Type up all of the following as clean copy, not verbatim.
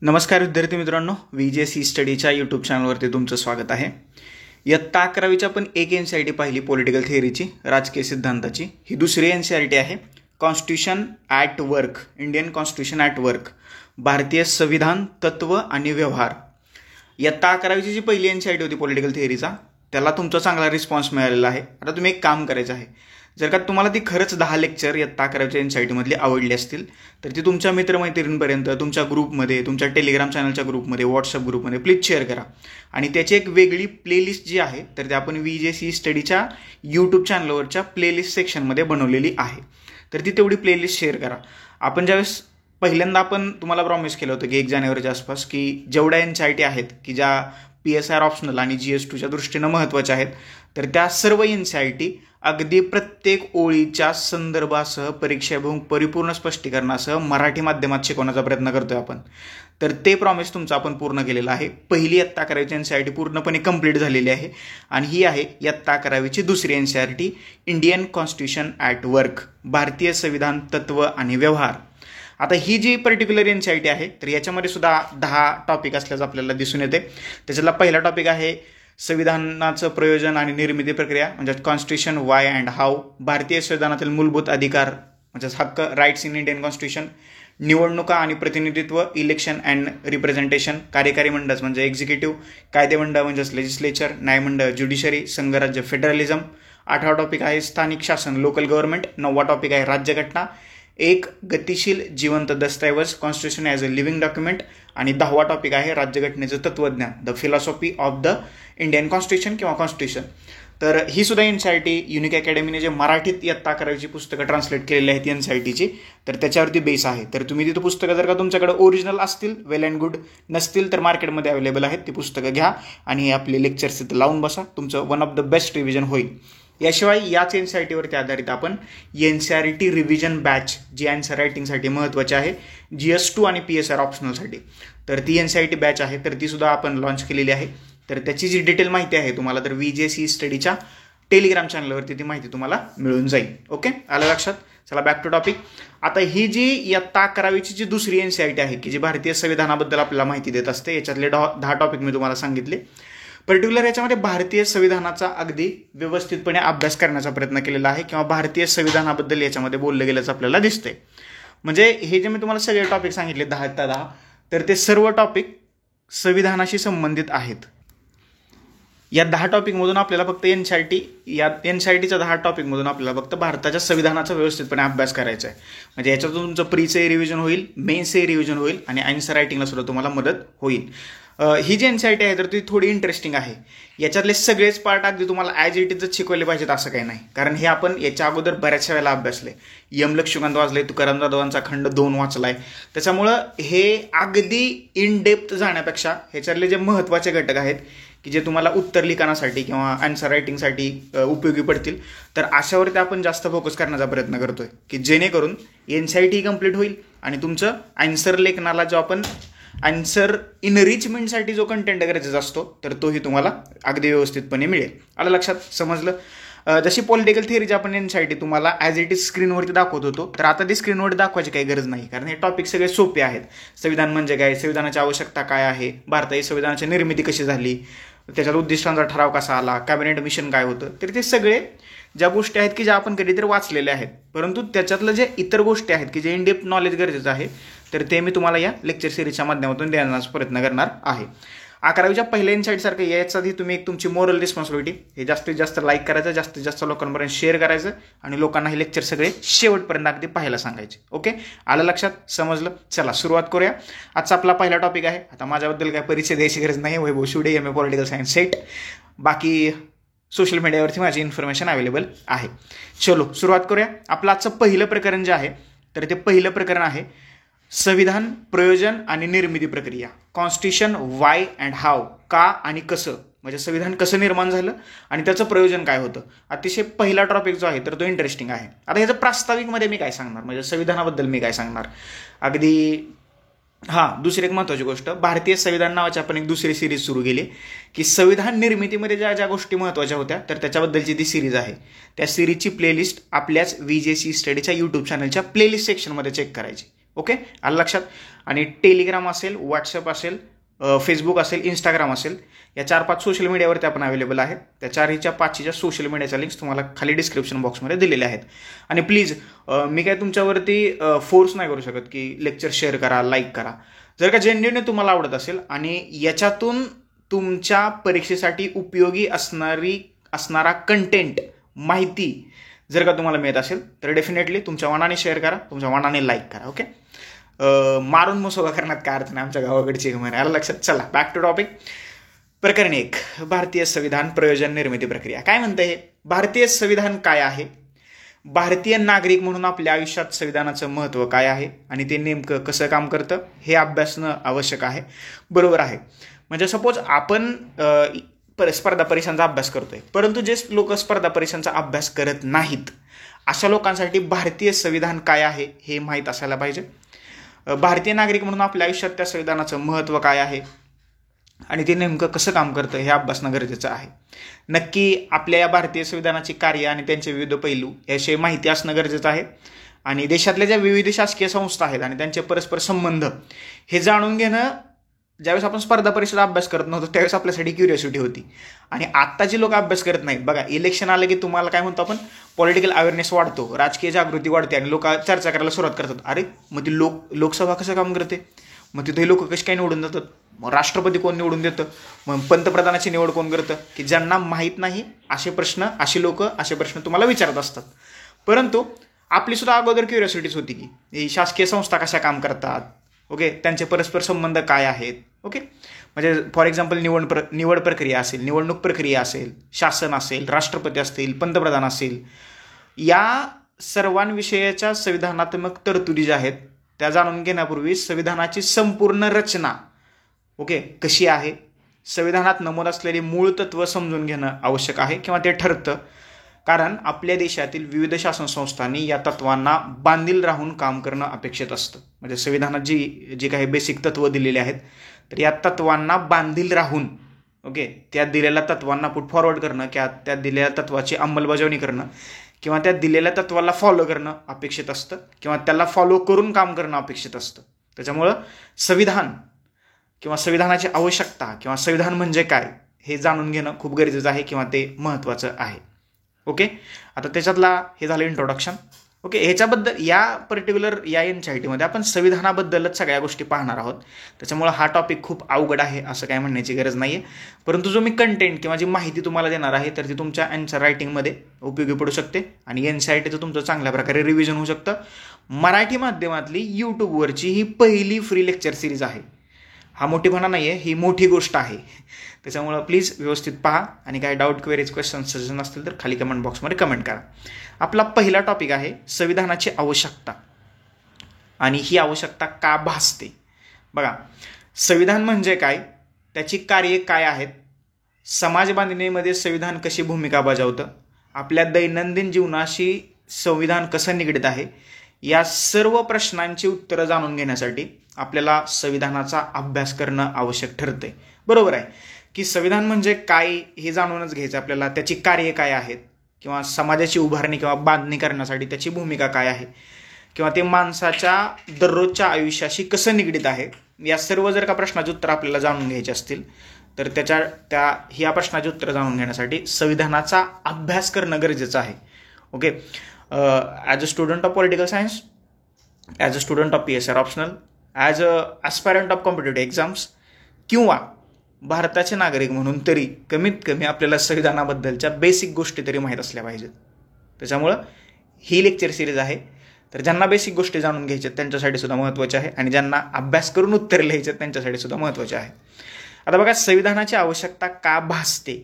नमस्कार विद्यार्थी मित्रांनो, VJC स्टडीच्या यूट्यूब चॅनलवरती तुमचं स्वागत आहे. इयत्ता 11वीची आपण एक NCERT पाहिली पॉलिटिकल थिअरीची, राजकीय सिद्धांताची. ही दुसरी NCERT आहे, constitution at work, Indian constitution at work, भारतीय संविधान तत्व आणि व्यवहार. इयत्ता 11वीची जी पहिली NCERT होती पॉलिटिकल थिअरीचा, त्याला तुमचा चांगला रिस्पॉन्स मिळालेला आहे. आता तुम्ही एक काम करायचं आहे, जर का तुम्हाला ती खरंच 10 लेक्चर इयत्ता 11वीच्या NCERTमधली आवडली असतील तर ती तुमच्या मित्रमैत्रिणींपर्यंत, तुमच्या ग्रुपमध्ये, तुमच्या टेलिग्राम चॅनलच्या ग्रुपमध्ये, व्हॉट्सअप ग्रुपमध्ये प्लीज शेअर करा. आणि त्याची एक वेगळी प्लेलिस्ट जी आहे तर ते आपण VJC स्टडीच्या यूट्यूब चॅनलवरच्या प्लेलिस्ट सेक्शनमध्ये बनवलेली आहे. तर ती तेवढी प्लेलिस्ट शेअर करा. आपण ज्यावेळेस पहिल्यांदा आपण तुम्हाला प्रॉमिस केलं होतं की 1 जानेवारीच्या आसपास की जेवढ्या NCERT आहेत की ज्या PSR ऑप्शनल आणि GS2च्या दृष्टीनं महत्त्वाच्या आहेत, तर त्या सर्व NCERT अगदी प्रत्येक ओळीच्या संदर्भासह, परीक्षेभिमुख परिपूर्ण स्पष्टीकरणासह मराठी माध्यमात शिकवण्याचा प्रयत्न करतोय आपण. तर ते प्रॉमिस तुमचं आपण पूर्ण केलेलं आहे. पहिली इयत्ता 11वीची NCERT पूर्णपणे कंप्लीट झालेली आहे आणि ही आहे इयत्ता 11वीची दुसरी NCERT, Indian constitution at work, भारतीय संविधान तत्व आणि व्यवहार. आता ही जी पर्टिक्युलर NCERT आहे तर याच्यामध्ये सुद्धा 10 टॉपिक असल्याचं आपल्याला दिसून येते. त्याच्यातला पहिला टॉपिक आहे संविधानाचं प्रयोजन आणि निर्मिती प्रक्रिया, म्हणजे कॉन्स्टिट्यूशन वाय अँड हाऊ, भारतीय संविधानातील मूलभूत अधिकार म्हणजे हक्क, राईट्स इन इंडियन कॉन्स्टिट्यूशन, निवडणुका आणि प्रतिनिधित्व, इलेक्शन अँड रिप्रेझेंटेशन, कार्यकारी मंडळ म्हणजे एक्झिक्युटिव्ह, कायदेमंडळ म्हणजेच लेजिस्लेचर, न्यायमंडळ ज्युडिशरी, संघराज्य फेडरलिझम. 8वा टॉपिक आहे स्थानिक शासन, लोकल गव्हर्नमेंट. 9वा टॉपिक आहे राज्यघटना, एक गतिशील जिवंत दस्तऐवज, constitution as a living document. आणि 10वा टॉपिक आहे राज्यघटनेचं तत्वज्ञान, the philosophy of the Indian constitution किंवा कॉन्स्टिट्यूशन. तर ही सुद्धा NCERT युनिक अकॅडमीने जे मराठीत इयत्ता 11वीची पुस्तकं ट्रान्सलेट केलेली आहेत NCERTची, तर त्याच्यावरती बेस आहे. तर तुम्ही तिथं पुस्तकं जर का तुमच्याकडे ओरिजिनल असतील वेल अँड गुड, नसतील तर मार्केटमध्ये अवेलेबल आहेत, ती पुस्तकं घ्या आणि आपले लेक्चर्स तिथं लावून बसा. तुमचं one of the best revision होईल. याशिवाय याच NCERTवरती आधारित आपण NCERT रिव्हिजन बॅच, जी आन्सर रायटिंगसाठी महत्त्वाची आहे, GS2 आणि PSR ऑप्शनलसाठी, तर ती NCERT बॅच आहे. तर ती सुद्धा आपण लॉन्च केलेली आहे. तर त्याची जी डिटेल माहिती आहे तुम्हाला तर VJC स्टडीच्या टेलिग्राम चॅनलवरती ती माहिती तुम्हाला मिळून जाईल. ओके, आलं लक्षात? चला बॅक टू टॉपिक. आता ही जी इयत्ता 11वीची जी दुसरी NCERT आहे की जी भारतीय संविधानाबद्दल आपल्याला माहिती देत असते, याच्यातले 10 टॉपिक मी तुम्हाला सांगितले. पर्टिक्युलर याच्यामध्ये भारतीय संविधानाचा अगदी व्यवस्थितपणे अभ्यास करण्याचा प्रयत्न केलेला आहे किंवा भारतीय संविधानाबद्दल याच्यामध्ये बोललं गेल्याचं आपल्याला दिसतंय. म्हणजे हे जे मी तुम्हाला सगळे टॉपिक सांगितले 10 तर ते सर्व टॉपिक संविधानाशी संबंधित आहेत. या 10 टॉपिकमधून आपल्याला फक्त NCERTच्या 10 टॉपिकमधून आपल्याला फक्त भारताच्या संविधानाचा व्यवस्थितपणे अभ्यास करायचा आहे. म्हणजे याच्यातून तुमचं प्रीचंही रिव्हिजन होईल, मेन्सचंही रिव्हिजन होईल आणि आन्सर रायटिंगला सुद्धा तुम्हाला मदत होईल. ही जी NCERT आहे तर ती थोडी इंटरेस्टिंग आहे. याच्यातले सगळेच पार्ट अगदी तुम्हाला ॲज इट इजच शिकवले पाहिजेत असं काही नाही, कारण हे आपण याच्या अगोदर बऱ्याचशा वेळेला अभ्यासले. यम लक्ष्मीकांत वाचले, तुकाराम जाधवांचा खंड 2 वाचलाय. त्याच्यामुळं हे अगदी इन डेप्थ जाण्यापेक्षा ह्याच्यातले जे महत्त्वाचे घटक आहेत की जे तुम्हाला उत्तर लिखाणासाठी किंवा आन्सर रायटिंगसाठी उपयोगी पडतील, तर अशावरती आपण जास्त फोकस करण्याचा प्रयत्न करतोय की जेणेकरून NCERT कंप्लीट होईल आणि तुमचं आन्सर लेखनाला जो आपण आन्सर इनरिचमेंटसाठी जो कंटेंट गरजेचा असतो तर तोही तुम्हाला अगदी व्यवस्थितपणे मिळेल. आलं लक्षात? समजलं? जशी पॉलिटिकल थिअरीची आपण NCERT तुम्हाला ॲज इट इज स्क्रीनवरती दाखवत होतो, तर आता ती स्क्रीनवरती दाखवायची काही गरज नाही, कारण हे टॉपिक सगळे सोपे आहेत. संविधान म्हणजे काय, संविधानाची आवश्यकता काय आहे, भारताची संविधानाची निर्मिती कशी झाली, त्याच्यात उद्दिष्टांचा ठराव कसा आला, कॅबिनेट मिशन काय होतं, तर ते सगळे ज्या गोष्टी आहेत की ज्या आपण कधीतरी वाचलेल्या आहेत, परंतु त्याच्यातलं जे इतर गोष्टी आहेत की जे इन डेप्थ नॉलेज गरजेचं आहे तर ते मी तुम्हाला या लेक्चर सिरीजच्या माध्यमातून देण्याचा प्रयत्न करणार आहे. 11वीच्या पहिल्या NCERT सारखं याच्याआधी तुम्ही एक तुमची मोरल रिस्पॉन्सिबिलिटी हे जास्तीत जास्त लाईक करायचं, जास्तीत जास्त लोकांपर्यंत शेअर करायचं आणि लोकांना हे लेक्चर सगळे शेवटपर्यंत अगदी पाहायला सांगायचे. ओके, आलं लक्षात? समजलं? चला सुरुवात करूया. आजचा आपला पहिला टॉपिक आहे. आता माझ्याबद्दल काय परिचय द्यायची गरज नाही, वैभव Shivade, MA political science set. बाकी सोशल मीडियावरती माझी इन्फॉर्मेशन अवेलेबल आहे. चलो सुरुवात करूया. आपलं आजचं पहिलं प्रकरण जे आहे तर ते पहिलं प्रकरण आहे संविधान, प्रयोजन आणि निर्मिती प्रक्रिया, कॉन्स्टिट्यूशन वाय अँड हाऊ, का आणि कसं, म्हणजे संविधान कसं निर्माण झालं आणि त्याचं प्रयोजन काय होतं. अतिशय पहिला टॉपिक जो आहे तर तो इंटरेस्टिंग आहे. आता ह्याचं प्रास्ताविकमध्ये मी काय सांगणार, म्हणजे संविधानाबद्दल मी काय सांगणार अगदी. दुसरी एक महत्त्वाची गोष्ट, भारतीय संविधान नावाची आपण एक दुसरी सिरीज सुरू केली की संविधान निर्मितीमध्ये ज्या ज्या गोष्टी महत्त्वाच्या होत्या तर त्याच्याबद्दलची ती सिरीज आहे. त्या सिरीजची प्लेलिस्ट आपल्याच VJC स्टडीच्या यूट्यूब चॅनलच्या प्लेलिस्ट सेक्शनमध्ये चेक करायची. ओके, आलं लक्षात. आणि टेलिग्राम असेल, व्हॉट्सअप असेल, फेसबुक असेल, इंस्टाग्राम असेल, या 4-5 सोशल मीडियावरती आपण अवेलेबल आहे. त्या 4-5 सोशल मीडियाच्या लिंक्स तुम्हाला खाली डिस्क्रिप्शन बॉक्समध्ये दिलेले आहेत. आणि प्लीज मी काय तुमच्यावरती फोर्स नाही करू शकत की लेक्चर शेअर करा, लाईक करा. जर का जेन्युइनली तुम्हाला आवडत असेल आणि याच्यातून तुमच्या परीक्षेसाठी उपयोगी असणारा कंटेंट, माहिती जर का तुम्हाला मिळत असेल तर डेफिनेटली तुमच्या मनाने शेअर करा, तुमच्या मनाने लाईक करा. ओके, मारून मुसोगा करण्यात काय अर्थ नाही, आमच्या गावाकडची म्हणे. आलं लक्षात. चला बॅक टू टॉपिक. प्रकरण 1, भारतीय संविधान प्रयोजन निर्मिती प्रक्रिया. काय म्हणतं हे? भारतीय संविधान काय आहे, भारतीय नागरिक म्हणून आपल्या आयुष्यात संविधानाचं महत्त्व काय आहे आणि ते नेमकं कसं काम करतं हे अभ्यासणं आवश्यक आहे. बरोबर आहे. म्हणजे सपोज आपण स्पर्धा परीक्षांचा अभ्यास करतोय, परंतु जे लोक स्पर्धा परीक्षांचा अभ्यास करत नाहीत अशा लोकांसाठी भारतीय संविधान काय आहे हे माहीत असायला पाहिजे. भारतीय नागरिक म्हणून आपल्या आयुष्यात त्या संविधानाचं महत्त्व काय आहे आणि ते नेमकं कसं काम करतं हे अभ्यासणं गरजेचं आहे. नक्की आपल्या या भारतीय संविधानाची कार्य आणि त्यांचे विविध पैलू याविषयी माहिती असणं गरजेचं आहे. आणि देशातल्या ज्या विविध शासकीय संस्था आहेत आणि त्यांचे परस्पर संबंध हे जाणून घेणं, ज्यावेळेस आपण स्पर्धा परीक्षेचा अभ्यास करत नव्हतो त्यावेळेस आपल्यासाठी क्युरिओसिटी होती. आणि आत्ताची लोक अभ्यास करत नाहीत. बघा, इलेक्शन आलं की तुम्हाला काय म्हणतो आपण, पॉलिटिकल अवेअरनेस वाढतो, राजकीय जागृती वाढते आणि लोक चर्चा करायला सुरुवात करतात. अरे मग ती लोकसभा कसं काम करते, मग तिथे लोक कशी काय निवडून जातात, मग राष्ट्रपती कोण निवडून देतं, मग पंतप्रधानाची निवड कोण करतं, की ज्यांना माहीत नाही असे लोक असे प्रश्न तुम्हाला विचारत असतात. परंतु आपली सुद्धा अगोदर क्युरिओसिटीच होती की ही शासकीय संस्था कशा काम करतात, ओके, त्यांचे परस्पर संबंध काय आहेत. ओके, म्हणजे फॉर एक्झाम्पल निवड प्रक्रिया असेल, निवडणूक प्रक्रिया असेल, शासन असेल, राष्ट्रपती असतील, पंतप्रधान असेल, या सर्वांविषयीच्या संविधानात्मक तरतुदी ज्या आहेत त्या जाणून घेण्यापूर्वी संविधानाची संपूर्ण रचना ओके कशी आहे, संविधानात नमूद असलेली मूळ तत्व समजून घेणं आवश्यक आहे किंवा ते ठरतं. कारण आपल्या देशातील विविध शासन संस्थांनी या तत्वांना बांधील राहून काम करणं अपेक्षित असतं. म्हणजे संविधानात जी काही बेसिक तत्व दिलेली आहेत तर या तत्वांना बांधील राहून ओके त्या दिलेल्या तत्वांना पुट फॉरवर्ड करणं किंवा त्या दिलेल्या तत्वाची अंमलबजावणी करणं किंवा त्या दिलेल्या तत्वाला फॉलो करणं अपेक्षित असतं किंवा त्याला फॉलो करून काम करणं अपेक्षित असतं. त्याच्यामुळं संविधान किंवा संविधानाची आवश्यकता किंवा संविधान म्हणजे काय हे जाणून घेणं खूप गरजेचं आहे किंवा ते महत्त्वाचं आहे. ओके, आता त्याच्यातला हे झालं इंट्रोडक्शन. ओके, ह्याच्याबद्दल या पर्टिक्युलर या NCERTमध्ये आपण संविधानाबद्दलच सगळ्या गोष्टी पाहणार आहोत. त्याच्यामुळं हा टॉपिक खूप अवघड आहे असं काय म्हणण्याची गरज नाही आहे. परंतु जो मी कंटेंट किंवा जी माहिती तुम्हाला देणार आहे तर ती तुमच्या आन्सर रायटिंगमध्ये उपयोगी पडू शकते आणि NCERTचं तुमचं चांगल्या प्रकारे रिव्हिजन होऊ शकतं. मराठी माध्यमातली यूट्यूबवरची ही पहिली फ्री लेक्चर सिरीज आहे. हा मोठीपणा नाही आहे, ही मोठी गोष्ट आहे. त्याच्यामुळं प्लीज व्यवस्थित पहा आणि काही डाऊट, क्वेरीज, क्वेश्चन, सजेशन असतील तर खाली कमेंट बॉक्समध्ये कमेंट करा. आपला पहिला टॉपिक आहे संविधानाची आवश्यकता आणि ही आवश्यकता का भासते. बघा, संविधान म्हणजे काय, त्याची कार्ये काय आहेत, समाज बांधणीमध्ये संविधान कशी भूमिका बजावतं, आपल्या दैनंदिन जीवनाशी संविधान कसं निगडीत आहे, या सर्व प्रश्नांची उत्तरं जाणून घेण्यासाठी आपल्याला संविधानाचा अभ्यास करणं आवश्यक ठरते. बरोबर आहे की संविधान म्हणजे काय हे जाणूनच घ्यायचं आपल्याला, त्याची कार्ये काय आहेत किंवा समाजाची उभारणी किंवा बांधणी करण्यासाठी त्याची भूमिका काय आहे किंवा ते माणसाच्या दररोजच्या आयुष्याशी कसं निगडीत आहे. या सर्व जर का प्रश्नाची उत्तरं आपल्याला जाणून घ्यायची असतील तर ह्या प्रश्नाची उत्तरं जाणून घेण्यासाठी संविधानाचा अभ्यास करणं गरजेचं आहे. Okay, as a student of political science, as a student of PSR optional, as a aspirant of competitive exams किंवा भारताचे नागरिक म्हणून तरी कमीत कमी आपल्याला संविधानाबद्दलच्या बेसिक गोष्टी तरी माहीत असल्या पाहिजेत. त्याच्यामुळं ही लेक्चर सिरीज आहे. तर ज्यांना बेसिक गोष्टी जाणून घ्यायच्या त्यांच्यासाठी सुद्धा महत्त्वाचे आहे आणि ज्यांना अभ्यास करून उत्तर लिहायचे त्यांच्यासाठी सुद्धा महत्त्वाचे आहे. आता बघा, संविधानाची आवश्यकता का भासते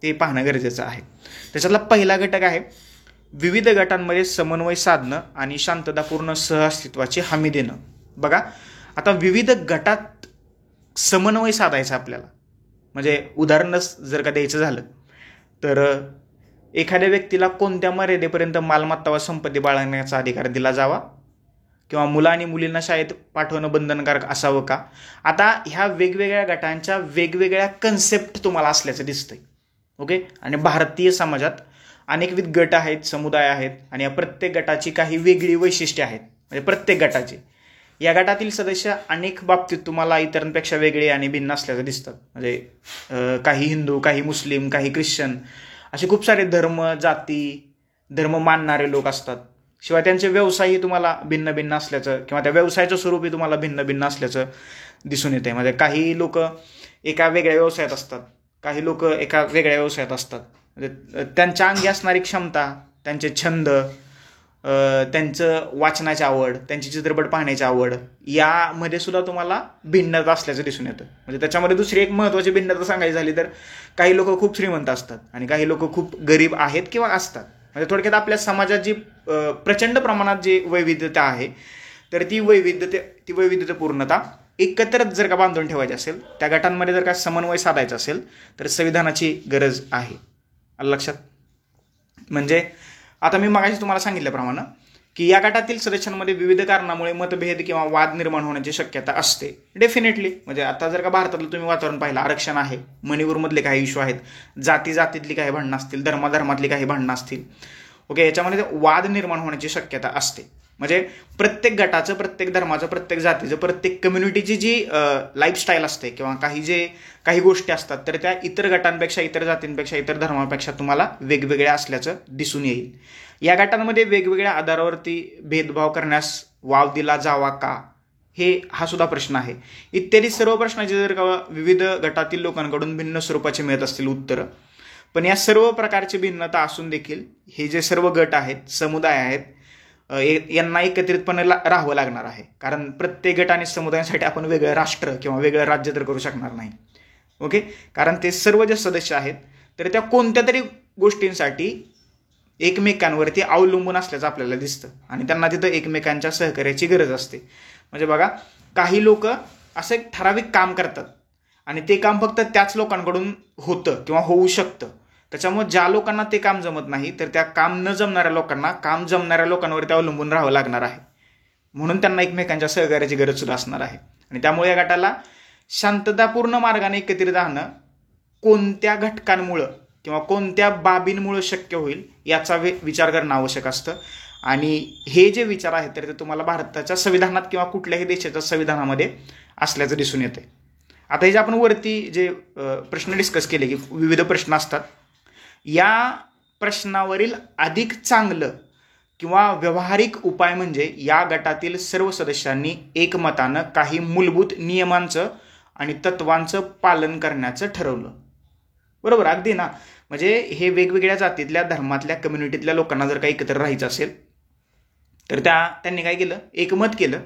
ते पाहणं गरजेचं आहे. त्याच्यातला पहिला घटक आहे विविध गटांमध्ये समन्वय साधणं आणि शांततापूर्ण सहअस्तित्वाची हमी देणं. बघा, आता विविध गटात समन्वय साधायचा आपल्याला, म्हणजे उदाहरणच जर का द्यायचं झालं तर एखाद्या व्यक्तीला कोणत्या मर्यादेपर्यंत मालमत्ता व संपत्ती बाळगण्याचा अधिकार दिला जावा किंवा मुलं आणि मुलींना शाळेत पाठवणं बंधनकारक असावं का. आता ह्या वेगवेगळ्या गटांच्या वेगवेगळ्या कन्सेप्ट तुम्हाला असल्याचं दिसतंय. ओके, आणि भारतीय समाजात अनेकविध गट आहेत, समुदाय आहेत आणि या प्रत्येक गटाची काही वेगळी वैशिष्ट्ये आहेत. म्हणजे प्रत्येक गटाची या गटातील सदस्य अनेक बाबतीत तुम्हाला इतरांपेक्षा वेगळे आणि भिन्न असल्याचं दिसतात. म्हणजे काही हिंदू, काही मुस्लिम, काही ख्रिश्चन असे खूप सारे धर्म, जाती, धर्म मानणारे लोक असतात. शिवाय त्यांचे व्यवसायही तुम्हाला भिन्न भिन्न असल्याचं किंवा त्या व्यवसायाचं स्वरूपही तुम्हाला भिन्न भिन्न असल्याचं दिसून येते. म्हणजे काही लोक एका वेगळ्या व्यवसायात असतात, काही लोक एका वेगळ्या व्यवसायात असतात. म्हणजे त्यांच्या अंगी असणारी क्षमता, त्यांचे छंद, त्यांचं वाचनाची आवड, त्यांची चित्रपट पाहण्याची आवड यामध्ये सुद्धा तुम्हाला भिन्नता असल्याचं दिसून येतं. म्हणजे त्याच्यामध्ये दुसरी एक महत्त्वाची भिन्नता सांगायची झाली तर काही लोक खूप श्रीमंत असतात आणि काही लोक खूप गरीब आहेत किंवा असतात. म्हणजे थोडक्यात आपल्या समाजात जी प्रचंड प्रमाणात जी वैविध्यता आहे तर ती वैविध्यपूर्णता एकत्रच जर का बांधून ठेवायची असेल, त्या गटांमध्ये जर का समन्वय साधायचा असेल तर संविधानाची गरज आहे. आलं लक्षात? म्हणजे आता मी मगाशी तुम्हाला सांगितल्याप्रमाणे की या गटातील सदस्यांमध्ये विविध कारणामुळे मतभेद किंवा वाद निर्माण होण्याची शक्यता असते. डेफिनेटली. म्हणजे आता जर का भारतातलं तुम्ही वातावरण पाहिलं, आरक्षण आहे, मणिपूरमधले काही इश्यू आहेत, जातीतली काही भांडणं असतील, धर्माधर्मातली काही भांडणं असतील. ओके, याच्यामध्ये वाद निर्माण होण्याची शक्यता असते. म्हणजे प्रत्येक गटाचं, प्रत्येक धर्माचं, प्रत्येक जातीचं, प्रत्येक कम्युनिटीची जी लाईफस्टाईल असते किंवा काही गोष्टी असतात तर त्या इतर गटांपेक्षा, इतर जातींपेक्षा, इतर धर्मापेक्षा तुम्हाला वेगवेगळ्या असल्याचं दिसून येईल. या गटांमध्ये वेगवेगळ्या आधारावरती भेदभाव करण्यास वाव दिला जावा का, हा सुद्धा प्रश्न आहे. इत्यादी सर्व प्रश्नाचे जर का विविध गटातील लोकांकडून भिन्न स्वरूपाचे मिळत असतील उत्तरं, पण या सर्व प्रकारची भिन्नता असून देखील हे जे सर्व गट आहेत, समुदाय आहेत, यांना एकत्रितपणे राहावं लागणार आहे. कारण प्रत्येक गट आणि समुदायासाठी आपण वेगळं राष्ट्र किंवा वेगळं राज्य तर करू शकणार नाही. ओके, कारण ते सर्व जे सदस्य आहेत तर त्या कोणत्या तरी गोष्टींसाठी एकमेकांवरती अवलंबून असल्याचं आपल्याला दिसतं आणि त्यांना तिथं एकमेकांच्या सहकार्याची गरज असते. म्हणजे बघा, काही लोक असं एक ठराविक काम करतात आणि ते काम फक्त त्याच लोकांकडून होतं किंवा होऊ शकतं. त्याच्यामुळे ज्या लोकांना ते काम जमत नाही तर त्या काम न जमणाऱ्या लोकांना काम जमणाऱ्या लोकांवरती अवलंबून राहावं लागणार आहे. म्हणून त्यांना एकमेकांच्या सहकार्याची गरज सुद्धा असणार आहे. आणि त्यामुळे या गटाला शांततापूर्ण मार्गाने एकत्रित राहणं कोणत्या घटकांमुळं किंवा कोणत्या बाबींमुळं शक्य होईल याचा विचार करणं आवश्यक असतं. आणि हे जे विचार आहेत तर ते तुम्हाला भारताच्या संविधानात किंवा कुठल्याही देशाच्या संविधानामध्ये असल्याचं दिसून येते. आता हे जे आपण वरती जे प्रश्न डिस्कस केले की विविध प्रश्न असतात, या प्रश्नावरील अधिक चांगलं किंवा व्यावहारिक उपाय म्हणजे या गटातील सर्व सदस्यांनी एकमतानं काही मूलभूत नियमांचं आणि तत्वांचं पालन करण्याचं ठरवलं. बरोबर, अगदी ना. म्हणजे हे वेगवेगळ्या जातीतल्या, धर्मातल्या, कम्युनिटीतल्या लोकांना जर काही एकत्र राहायचं असेल तर त्यांनी काय केलं, एकमत केलं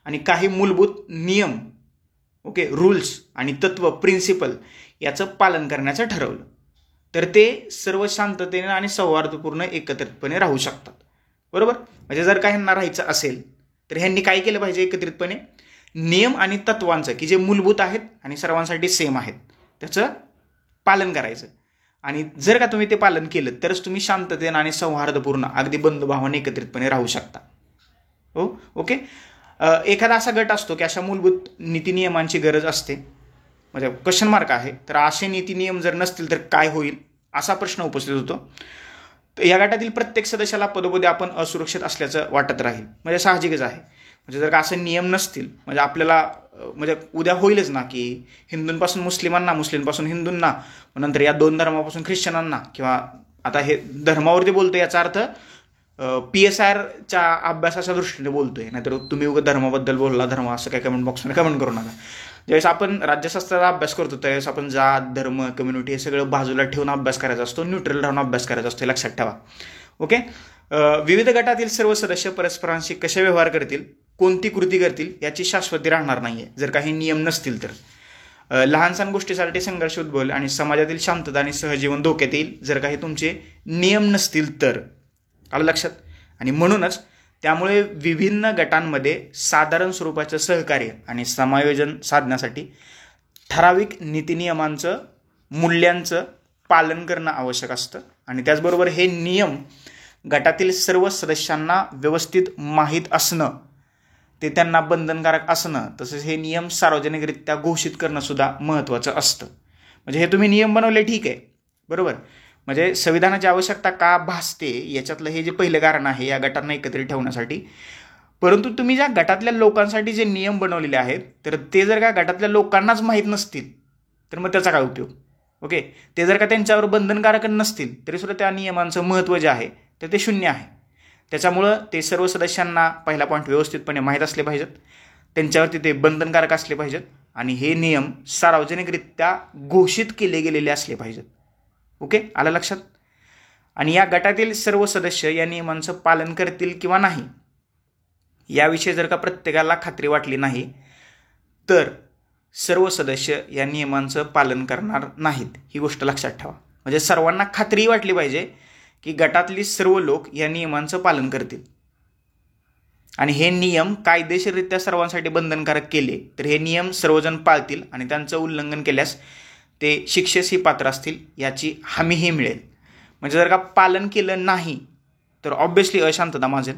आणि काही मूलभूत नियम, ओके, रूल्स आणि तत्व, प्रिन्सिपल याचं पालन करण्याचं ठरवलं. तर ते सर्व शांततेने आणि सौहार्दपूर्ण एकत्रितपणे राहू शकतात. बरोबर, म्हणजे जर का ह्यांना राहायचं असेल तर ह्यांनी काय केलं पाहिजे, एकत्रितपणे नियम आणि तत्वांचं की जे मूलभूत आहेत आणि सर्वांसाठी सेम आहेत त्याचं पालन करायचं. आणि जर का तुम्ही ते पालन केलं तरच तुम्ही शांततेने आणि सौहार्दपूर्ण, अगदी बंधुभावाने एकत्रितपणे राहू शकता. हो, ओके. एखादा असा गट असतो की अशा मूलभूत नीतिनियमांची गरज असते. म्हणजे क्वेश्चन मार्क आहे. तर असे नीतिनियम जर नसतील तर काय होईल असा प्रश्न उपस्थित होतो. तर या गटातील प्रत्येक सदस्याला पदोपदी आपण असुरक्षित असल्याचं वाटत राहील. म्हणजे साहजिकच आहे. म्हणजे जर का असे नियम नसतील म्हणजे आपल्याला म्हणजे उद्या होईलच ना की हिंदूंपासून मुस्लिमांना, मुस्लिमपासून हिंदूंना, नंतर या दोन धर्मापासून ख्रिश्चनांना, किंवा आता हे धर्मावरती बोलतोय याचा अर्थ PSRच्या अभ्यासाच्या दृष्टीने बोलतोय. नाहीतर तुम्ही उगा धर्माबद्दल बोलला, धर्म असं काय कमेंट बॉक्समध्ये कमेंट करू नका. ज्यावेळेस आपण राज्यशास्त्राचा अभ्यास करतो त्यावेळेस आपण जात, धर्म, कम्युनिटी हे सगळं बाजूला ठेवून अभ्यास करायचा असतो, न्यूट्रल राहून अभ्यास करायचा असतो, लक्षात ठेवा. ओके. विविध गटातील सर्व सदस्य परस्परांशी कसे व्यवहार करतील, कोणती कृती करतील याची शाश्वती राहणार नाहीये जर काही नियम नसतील तर. लहान सहान गोष्टीसाठी संघर्ष उद्भवेल आणि समाजातील शांतता आणि सहजीवन धोक्यात येईल जर काही तुमचे नियम नसतील तर. आलं लक्षात? आणि म्हणूनच त्यामुळे विभिन्न गटांमध्ये साधारण स्वरूपाचं सहकार्य आणि समायोजन साधण्यासाठी ठराविक नीतिनियमांचं, मूल्यांचं पालन करणं आवश्यक असतं. आणि त्याचबरोबर हे नियम गटातील सर्व सदस्यांना व्यवस्थित माहीत असणं, ते त्यांना बंधनकारक असणं, तसेच हे नियम सार्वजनिकरित्या घोषित करणं सुद्धा महत्त्वाचं असतं. म्हणजे हे तुम्ही नियम बनवले ठीक आहे, बरोबर. म्हणजे संविधानाची आवश्यकता का भासते याच्यातलं हे जे पहिलं कारण आहे या गटांना एकत्रित ठेवण्यासाठी. परंतु तुम्ही ज्या गटातल्या लोकांसाठी जे नियम बनवलेले आहेत तर ते जर का गटातल्या लोकांनाच माहीत नसतील तर मग त्याचा काय उपयोग. ओके, ते जर का त्यांच्यावर बंधनकारक नसतील तरी सुद्धा त्या नियमांचं महत्त्व जे आहे तर ते शून्य आहे. त्याच्यामुळं ते सर्व सदस्यांना पहिला पॉईंट व्यवस्थितपणे माहीत असले पाहिजेत, त्यांच्यावरती ते बंधनकारक असले पाहिजेत आणि हे नियम सार्वजनिकरित्या घोषित केले गेलेले असले पाहिजेत. ओके, आलं लक्षात. आणि या गटातील सर्व सदस्य या नियमांचं पालन करतील किंवा नाही याविषयी जर का प्रत्येकाला खात्री वाटली नाही तर सर्व सदस्य या नियमांचं पालन करणार नाहीत. ही गोष्ट लक्षात ठेवा. म्हणजे सर्वांना खात्री वाटली पाहिजे की गटातली सर्व लोक या नियमांचं पालन करतील आणि हे नियम कायदेशीररित्या सर्वांसाठी बंधनकारक केले तर हे नियम सर्वजण पाळतील आणि त्यांचं उल्लंघन केल्यास ते शिक्षेसही पात्र असतील याची हमीही मिळेल. म्हणजे जर का पालन केलं नाही तर ऑब्व्हियसली अशांतता माजेल.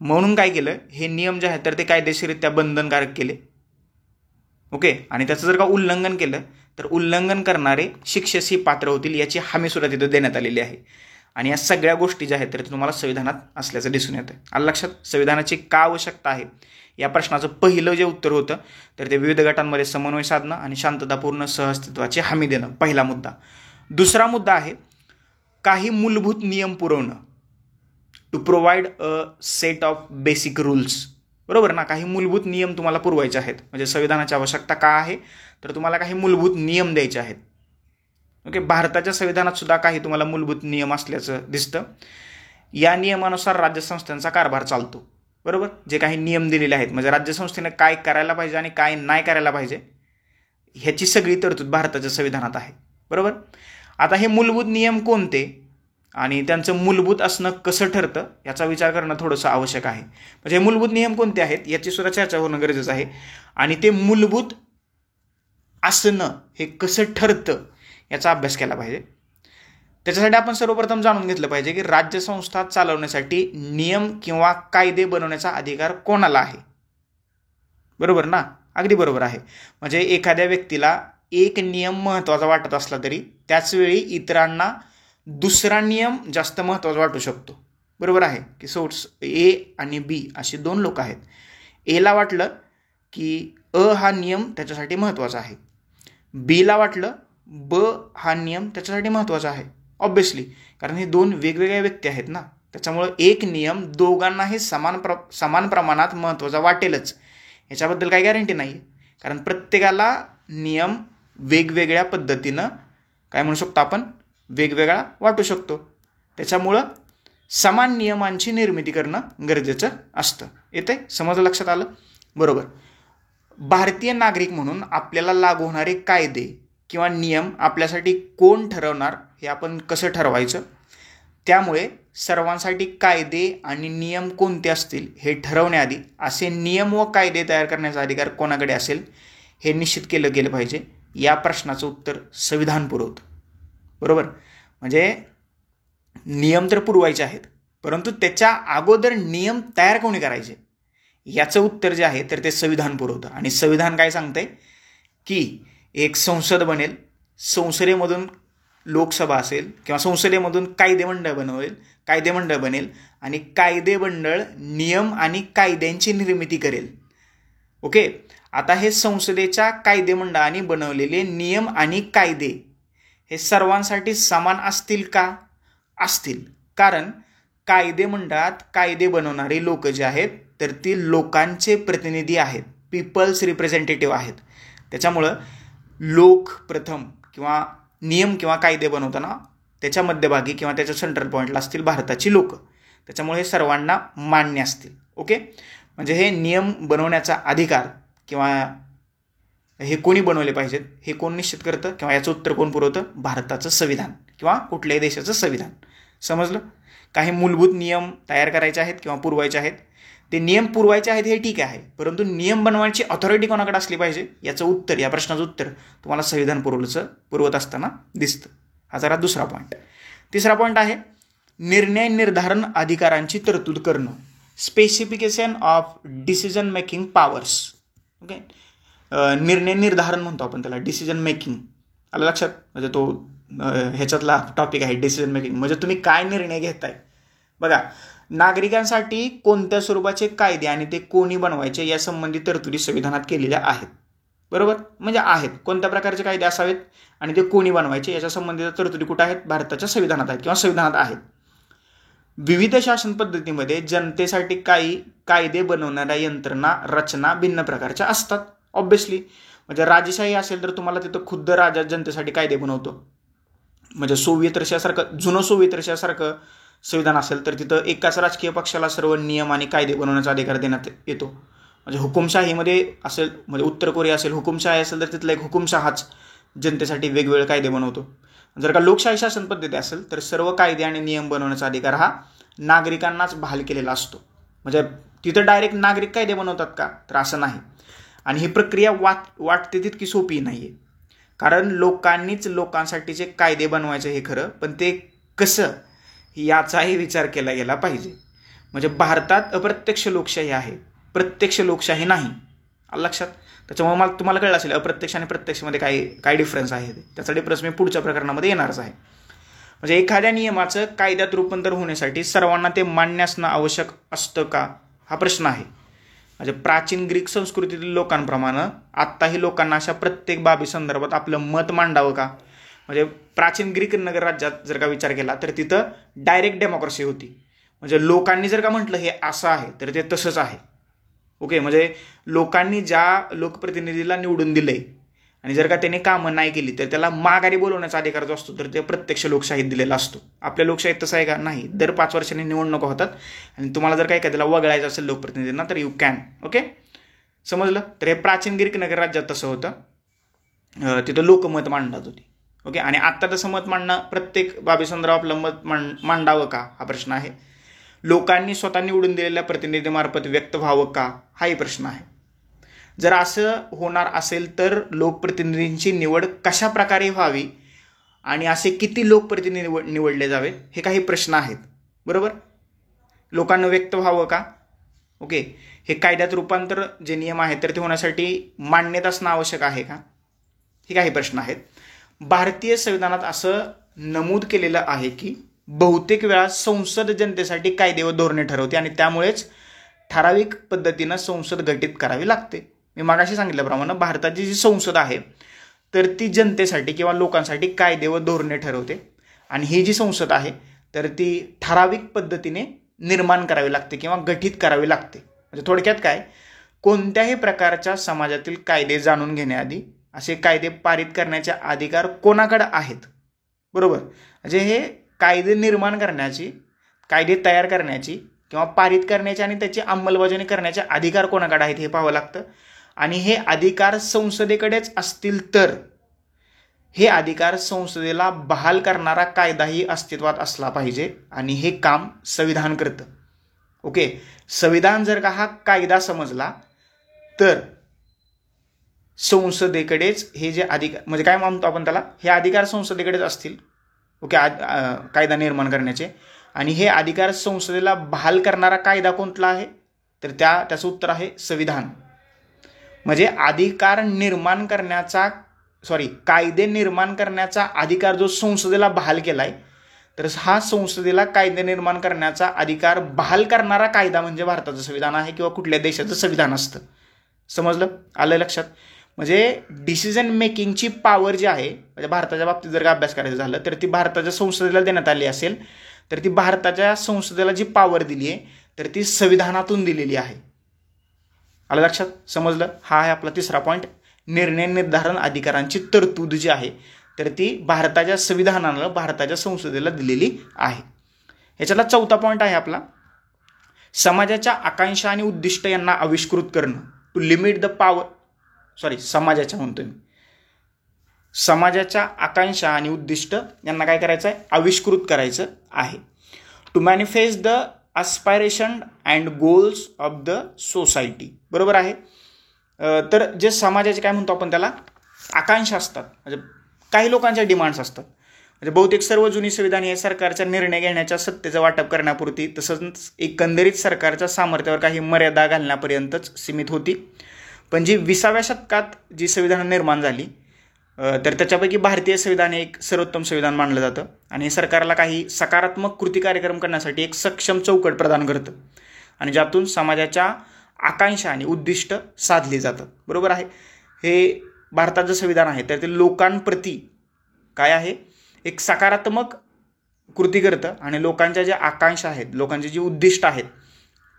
म्हणून काय केलं, हे नियम जे आहेत तर ते कायदेशीररित्या बंधनकारक केले. ओके, आणि त्याचं जर का उल्लंघन केलं तर उल्लंघन करणारे शिक्षेसही पात्र होतील याची हमी सुद्धा तिथं देण्यात आलेली आहे. आणि या सगळ्या गोष्टी ज्या आहेत तर तुम्हाला संविधानात असल्याचं दिसून येतं. आलं लक्षात. संविधानाची का आवश्यकता आहे या प्रश्नाचं पहिलं जे उत्तर होतं तर ते विविध गटांमध्ये समन्वय साधणं आणि शांततापूर्ण सहअस्तित्वाची हमी देणं, पहिला मुद्दा. दुसरा मुद्दा आहे काही मूलभूत नियम पुरवणं, to provide a set of basic rules. बरोबर ना, काही मूलभूत नियम तुम्हाला पुरवायचे आहेत. म्हणजे संविधानाची आवश्यकता का आहे तर तुम्हाला काही मूलभूत नियम द्यायचे आहेत. ओके, भारताच्या संविधानात सुद्धा काही तुम्हाला मूलभूत नियम असल्याचं दिसतं. या नियमानुसार राज्यसंस्थांचा कारभार चालतो. बरोबर, जे काही नियम दिलेले आहेत म्हणजे राज्यसंस्थेनं काय करायला पाहिजे आणि काय नाही करायला पाहिजे ह्याची सगळी तरतूद भारताच्या संविधानात आहे. बरोबर. आता हे मूलभूत नियम कोणते आणि त्यांचं मूलभूत असणं कसं ठरतं याचा विचार करणं थोडंसं आवश्यक आहे. म्हणजे हे मूलभूत नियम कोणते आहेत याची सुद्धा चर्चा होणं गरजेचं आहे. आणि ते मूलभूत असणं हे कसं ठरतं याचा अभ्यास केला पाहिजे. त्याच्यासाठी आपण सर्वप्रथम जाणून घेतलं पाहिजे की राज्यसंस्था चालवण्यासाठी नियम किंवा कायदे बनवण्याचा अधिकार कोणाला आहे. बरोबर ना, अगदी बरोबर आहे. म्हणजे एखाद्या व्यक्तीला एक नियम महत्त्वाचा वाटत असला तरी त्याचवेळी इतरांना दुसरा नियम जास्त महत्त्वाचा वाटू शकतो. बरोबर आहे की सोर्स ए आणि बी अशी दोन लोक आहेत. एला वाटलं की अ हा नियम त्याच्यासाठी महत्त्वाचा आहे, बीला वाटलं ब हा नियम त्याच्यासाठी महत्त्वाचा आहे. ऑब्व्हियसली, कारण हे दोन वेगवेगळ्या व्यक्ती आहेत ना, त्याच्यामुळं एक नियम दोघांनाही समान प्रमाणात महत्त्वाचा वाटेलच याच्याबद्दल काही गॅरंटी नाही. कारण प्रत्येकाला नियम वेगवेगळ्या पद्धतीनं काय म्हणू शकतो आपण वेगवेगळा वाटू शकतो. त्याच्यामुळं समान नियमांची निर्मिती करणं गरजेचं असतं. येते समजलं, लक्षात आलं. बरोबर. भारतीय नागरिक म्हणून आपल्याला लागू होणारे कायदे किंवा नियम आपल्यासाठी कोण ठरवणार हे आपण कसं ठरवायचं. त्यामुळे सर्वांसाठी कायदे आणि नियम कोणते असतील हे ठरवण्याआधी असे नियम व कायदे तयार करण्याचा अधिकार कोणाकडे असेल हे निश्चित केलं गेलं पाहिजे. या प्रश्नाचं उत्तर संविधान पुरवतं. बरोबर. म्हणजे नियम तर पुरवायचे आहेत परंतु त्याच्या अगोदर नियम तयार कोणी करायचे याचं उत्तर जे आहे तर ते संविधान पुरवतं. आणि संविधान काय सांगतंय की एक संसद बनेल, संसदेमधून लोकसभा असेल किंवा संसदेमधून कायदेमंडळ बनेल आणि कायदेमंडळ नियम आणि कायद्यांची निर्मिती करेल. ओके. आता हे संसदेच्या कायदेमंडळाने बनवलेले नियम आणि कायदे हे सर्वांसाठी समान असतील का? असतील. कारण कायदेमंडळात कायदे बनवणारे लोक जे आहेत तर ती लोकांचे प्रतिनिधी आहेत, पीपल्स रिप्रेझेंटेटिव्ह आहेत. त्याच्यामुळं लोक प्रथम किंवा नियम किंवा कायदे बनवताना त्याच्या मध्यभागी किंवा त्याच्या सेंट्रल पॉईंटला असतील भारताची लोक. त्याच्यामुळे हे सर्वांना मान्य असतील. ओके. म्हणजे हे नियम बनवण्याचा अधिकार किंवा हे कोणी बनवले पाहिजेत हे कोण निश्चित करतं किंवा याचं उत्तर कोण पुरवतं? भारताचं संविधान किंवा कुठल्याही देशाचं संविधान. समजलं. काही मूलभूत नियम तयार करायचे आहेत किंवा पुरवायचे आहेत. ते नियम पुरवायचे आहेत हे ठीक आहे, परंतु नियम बनवायची ऑथॉरिटी कोणाकडे असली पाहिजे याचं उत्तर, या प्रश्नाचं उत्तर तुम्हाला संविधान पुरवत असताना दिसतं. हा जरा दुसरा पॉईंट. तिसरा पॉईंट आहे निर्णय निर्धारण अधिकारांची तरतूद करणं, specification of decision making powers. Okay. निर्णय निर्धारण म्हणतो आपण त्याला, डिसिजन मेकिंग. आलं लक्षात. म्हणजे तो ह्याच्यातला टॉपिक आहे डिसिजन मेकिंग. म्हणजे तुम्ही काय निर्णय घेताय. बघा, नागरिकांसाठी कोणत्या स्वरूपाचे कायदे आणि ते कोणी बनवायचे यासंबंधी तरतुदी संविधानात केलेल्या आहेत. बरोबर, म्हणजे आहेत कोणत्या प्रकारचे कायदे असावेत आणि ते कोणी बनवायचे याच्या संबंधित तरतुदी कुठे आहेत? भारताच्या संविधानात आहेत किंवा संविधानात आहेत. विविध शासन पद्धतीमध्ये जनतेसाठी काही कायदे बनवणाऱ्या यंत्रणा रचना भिन्न प्रकारच्या असतात. ऑब्व्हियसली म्हणजे राजेशाही असेल तर तुम्हाला तिथं खुद्द राजा जनतेसाठी कायदे बनवतो. म्हणजे सोव्हिएत रशियासारखं जुनं सोव्हिएत रशियासारखं संविधान असेल तर तिथं एकाच राजकीय पक्षाला सर्व नियम आणि कायदे बनवण्याचा अधिकार देण्यात येतो. म्हणजे हुकुमशाहीमध्ये असेल, म्हणजे उत्तर कोरिया असेल हुकुमशाही असेल तर तिथला एक हुकुमशहाच जनतेसाठी वेगवेगळे कायदे बनवतो. जर का लोकशाही शासन पद्धती असेल तर सर्व कायदे आणि नियम बनवण्याचा अधिकार हा नागरिकांनाच बहाल केलेला असतो. म्हणजे तिथं डायरेक्ट नागरिक कायदे बनवतात का? तर असं नाही. आणि ही प्रक्रिया वाटते तितकी सोपी नाही आहे, कारण लोकांनीच लोकांसाठीचे कायदे बनवायचे हे खरं, पण ते कसं याचाही विचार केला गेला पाहिजे. म्हणजे भारतात अप्रत्यक्ष लोकशाही आहे, प्रत्यक्ष लोकशाही नाही. लक्षात? त्याच्यामुळे मला तुम्हाला कळलं असेल अप्रत्यक्ष आणि प्रत्यक्षमध्ये काय डिफरन्स आहे. त्याचा डिफरन्स मी पुढच्या प्रकरणामध्ये येणारच आहे. म्हणजे एखाद्या नियमाचं कायद्यात रूपांतर होण्यासाठी सर्वांना ते मान्य असणं आवश्यक असतं का, हा प्रश्न आहे. म्हणजे प्राचीन ग्रीक संस्कृतीतील लोकांप्रमाणे आत्ताही लोकांना अशा प्रत्येक बाबी संदर्भात आपलं मत मांडावं का? म्हणजे प्राचीन ग्रीक नगर राज्यात जर का विचार केला तर तिथं डायरेक्ट डेमोक्रेसी होती. म्हणजे लोकांनी जर का म्हटलं हे असं आहे तर ते तसंच आहे. ओके, म्हणजे लोकांनी ज्या लोकप्रतिनिधीला निवडून दिलंय आणि जर का त्याने कामं नाही केली तर त्याला माघारी बोलवण्याचा अधिकार जो असतो तर ते प्रत्यक्ष लोकशाहीत दिलेला असतो. आपल्या लोकशाहीत तसं आहे का? नाही. दर 5 वर्षांनी निवडणुका होतात आणि तुम्हाला जर काय त्याला वगळायचं असेल लोकप्रतिनिधींना तर यू कॅन. ओके, समजलं? तर हे प्राचीन ग्रीक नगर राज्यात तसं होतं. तिथं लोकमत मांडत होती. ओके, आणि आत्ता तसं मत मांडणं प्रत्येक बाबी संदर्भात आपलं मत मांडावं का हा प्रश्न आहे. लोकांनी स्वतः निवडून दिलेल्या प्रतिनिधीमार्फत व्यक्त व्हावं का हाही प्रश्न आहे. जर असं होणार असेल तर लोकप्रतिनिधींची निवड कशा प्रकारे व्हावी आणि असे किती लोकप्रतिनिधी निवडले जावेत हे काही प्रश्न आहेत. बरोबर, लोकांना व्यक्त व्हावं का? ओके, हे कायद्यात रूपांतर जे नियम आहेत तर ते होण्यासाठी मान्यता असणं आवश्यक आहे का, हे काही प्रश्न आहेत. भारतीय संविधानात असं नमूद केलेलं आहे की बहुतेक वेळा संसद जनतेसाठी कायदे व धोरणे ठरवते आणि त्यामुळेच ठराविक पद्धतीनं संसद गठीत करावी लागते. मी मागाशी सांगितल्याप्रमाणे भारताची जी संसद आहे तर ती जनतेसाठी किंवा लोकांसाठी कायदे व धोरणे ठरवते आणि ही जी संसद आहे तर ती ठराविक पद्धतीने निर्माण करावी लागते किंवा गठीत करावी लागते. म्हणजे थोडक्यात काय, कोणत्याही प्रकारच्या समाजातील कायदे जाणून घेण्याआधी असे कायदे पारित करण्याचे अधिकार कोणाकडे आहेत. बरोबर, म्हणजे हे कायदे निर्माण करण्याची, कायदे तयार करण्याची किंवा पारित करण्याची आणि त्याची अंमलबजावणी करण्याचे अधिकार कोणाकडे आहेत हे पाहावं लागतं. आणि हे अधिकार संसदेकडेच असतील तर हे अधिकार संसदेला बहाल करणारा कायदाही अस्तित्वात असला पाहिजे आणि हे काम संविधान करतं. ओके, संविधान जर का हा कायदा समजला तर संसदेकडेच हे जे अधिकार, म्हणजे काय म्हणतो आपण त्याला, हे अधिकार संसदेकडेच असतील. ओके, कायदा निर्माण करण्याचे, आणि हे अधिकार संसदेला बहाल करणारा कायदा कोणता आहे तर त्याचं उत्तर आहे संविधान. म्हणजे कायदे निर्माण करण्याचा अधिकार जो संसदेला बहाल केलाय तर हा संसदेला कायदे निर्माण करण्याचा अधिकार बहाल करणारा कायदा म्हणजे भारताचं संविधान आहे किंवा कुठल्या देशाचं संविधान असतं. समजलं? आलं लक्षात? म्हणजे डिसिजन मेकिंगची पॉवर जी आहे, म्हणजे भारताच्या बाबतीत जर का अभ्यास करायचा झालं तर ती भारताच्या संसदेला देण्यात आली असेल तर ती भारताच्या संसदेला जी पॉवर दिली आहे तर ती संविधानातून दिलेली आहे. आलं लक्षात? समजलं? हा आहे आपला तिसरा पॉईंट. निर्णय निर्धारण अधिकारांची तरतूद जी आहे तर ती भारताच्या संविधानानं भारताच्या संसदेला दिलेली आहे. ह्याच्याला चौथा पॉईंट आहे आपला, समाजाच्या आकांक्षा आणि उद्दिष्ट यांना आविष्कृत करणं. टू लिमिट द पॉवर, समाजाच्या आकांक्षा आणि उद्दिष्ट यांना काय करायचं आहे? आविष्कृत करायचं आहे. To manifest the aspiration and goals of the society. बरोबर आहे. तर जे समाजाचे काय म्हणतो आपण त्याला आकांक्षा असतात, म्हणजे काही लोकांच्या डिमांड्स असतात. म्हणजे बहुतेक सर्व जुनी संविधान हे सरकारच्या निर्णय घेण्याच्या सत्तेचं वाटप करण्यापुरती तसंच एकंदरीत सरकारच्या सामर्थ्यावर काही मर्यादा घालण्यापर्यंतच सीमित होती. पण जी 20व्या शतकात जी संविधानं निर्माण झाली तर त्याच्यापैकी भारतीय संविधान हे एक सर्वोत्तम संविधान मानलं जातं आणि सरकारला काही सकारात्मक कृती कार्यक्रम करण्यासाठी एक सक्षम चौकट प्रदान करतं आणि ज्यातून समाजाच्या आकांक्षा आणि उद्दिष्ट साधली जातात. बरोबर आहे. हे भारताचं संविधान आहे त्यातील लोकांप्रती काय आहे, एक सकारात्मक कृती करतं आणि लोकांच्या ज्या आकांक्षा आहेत, लोकांची जी उद्दिष्ट आहेत,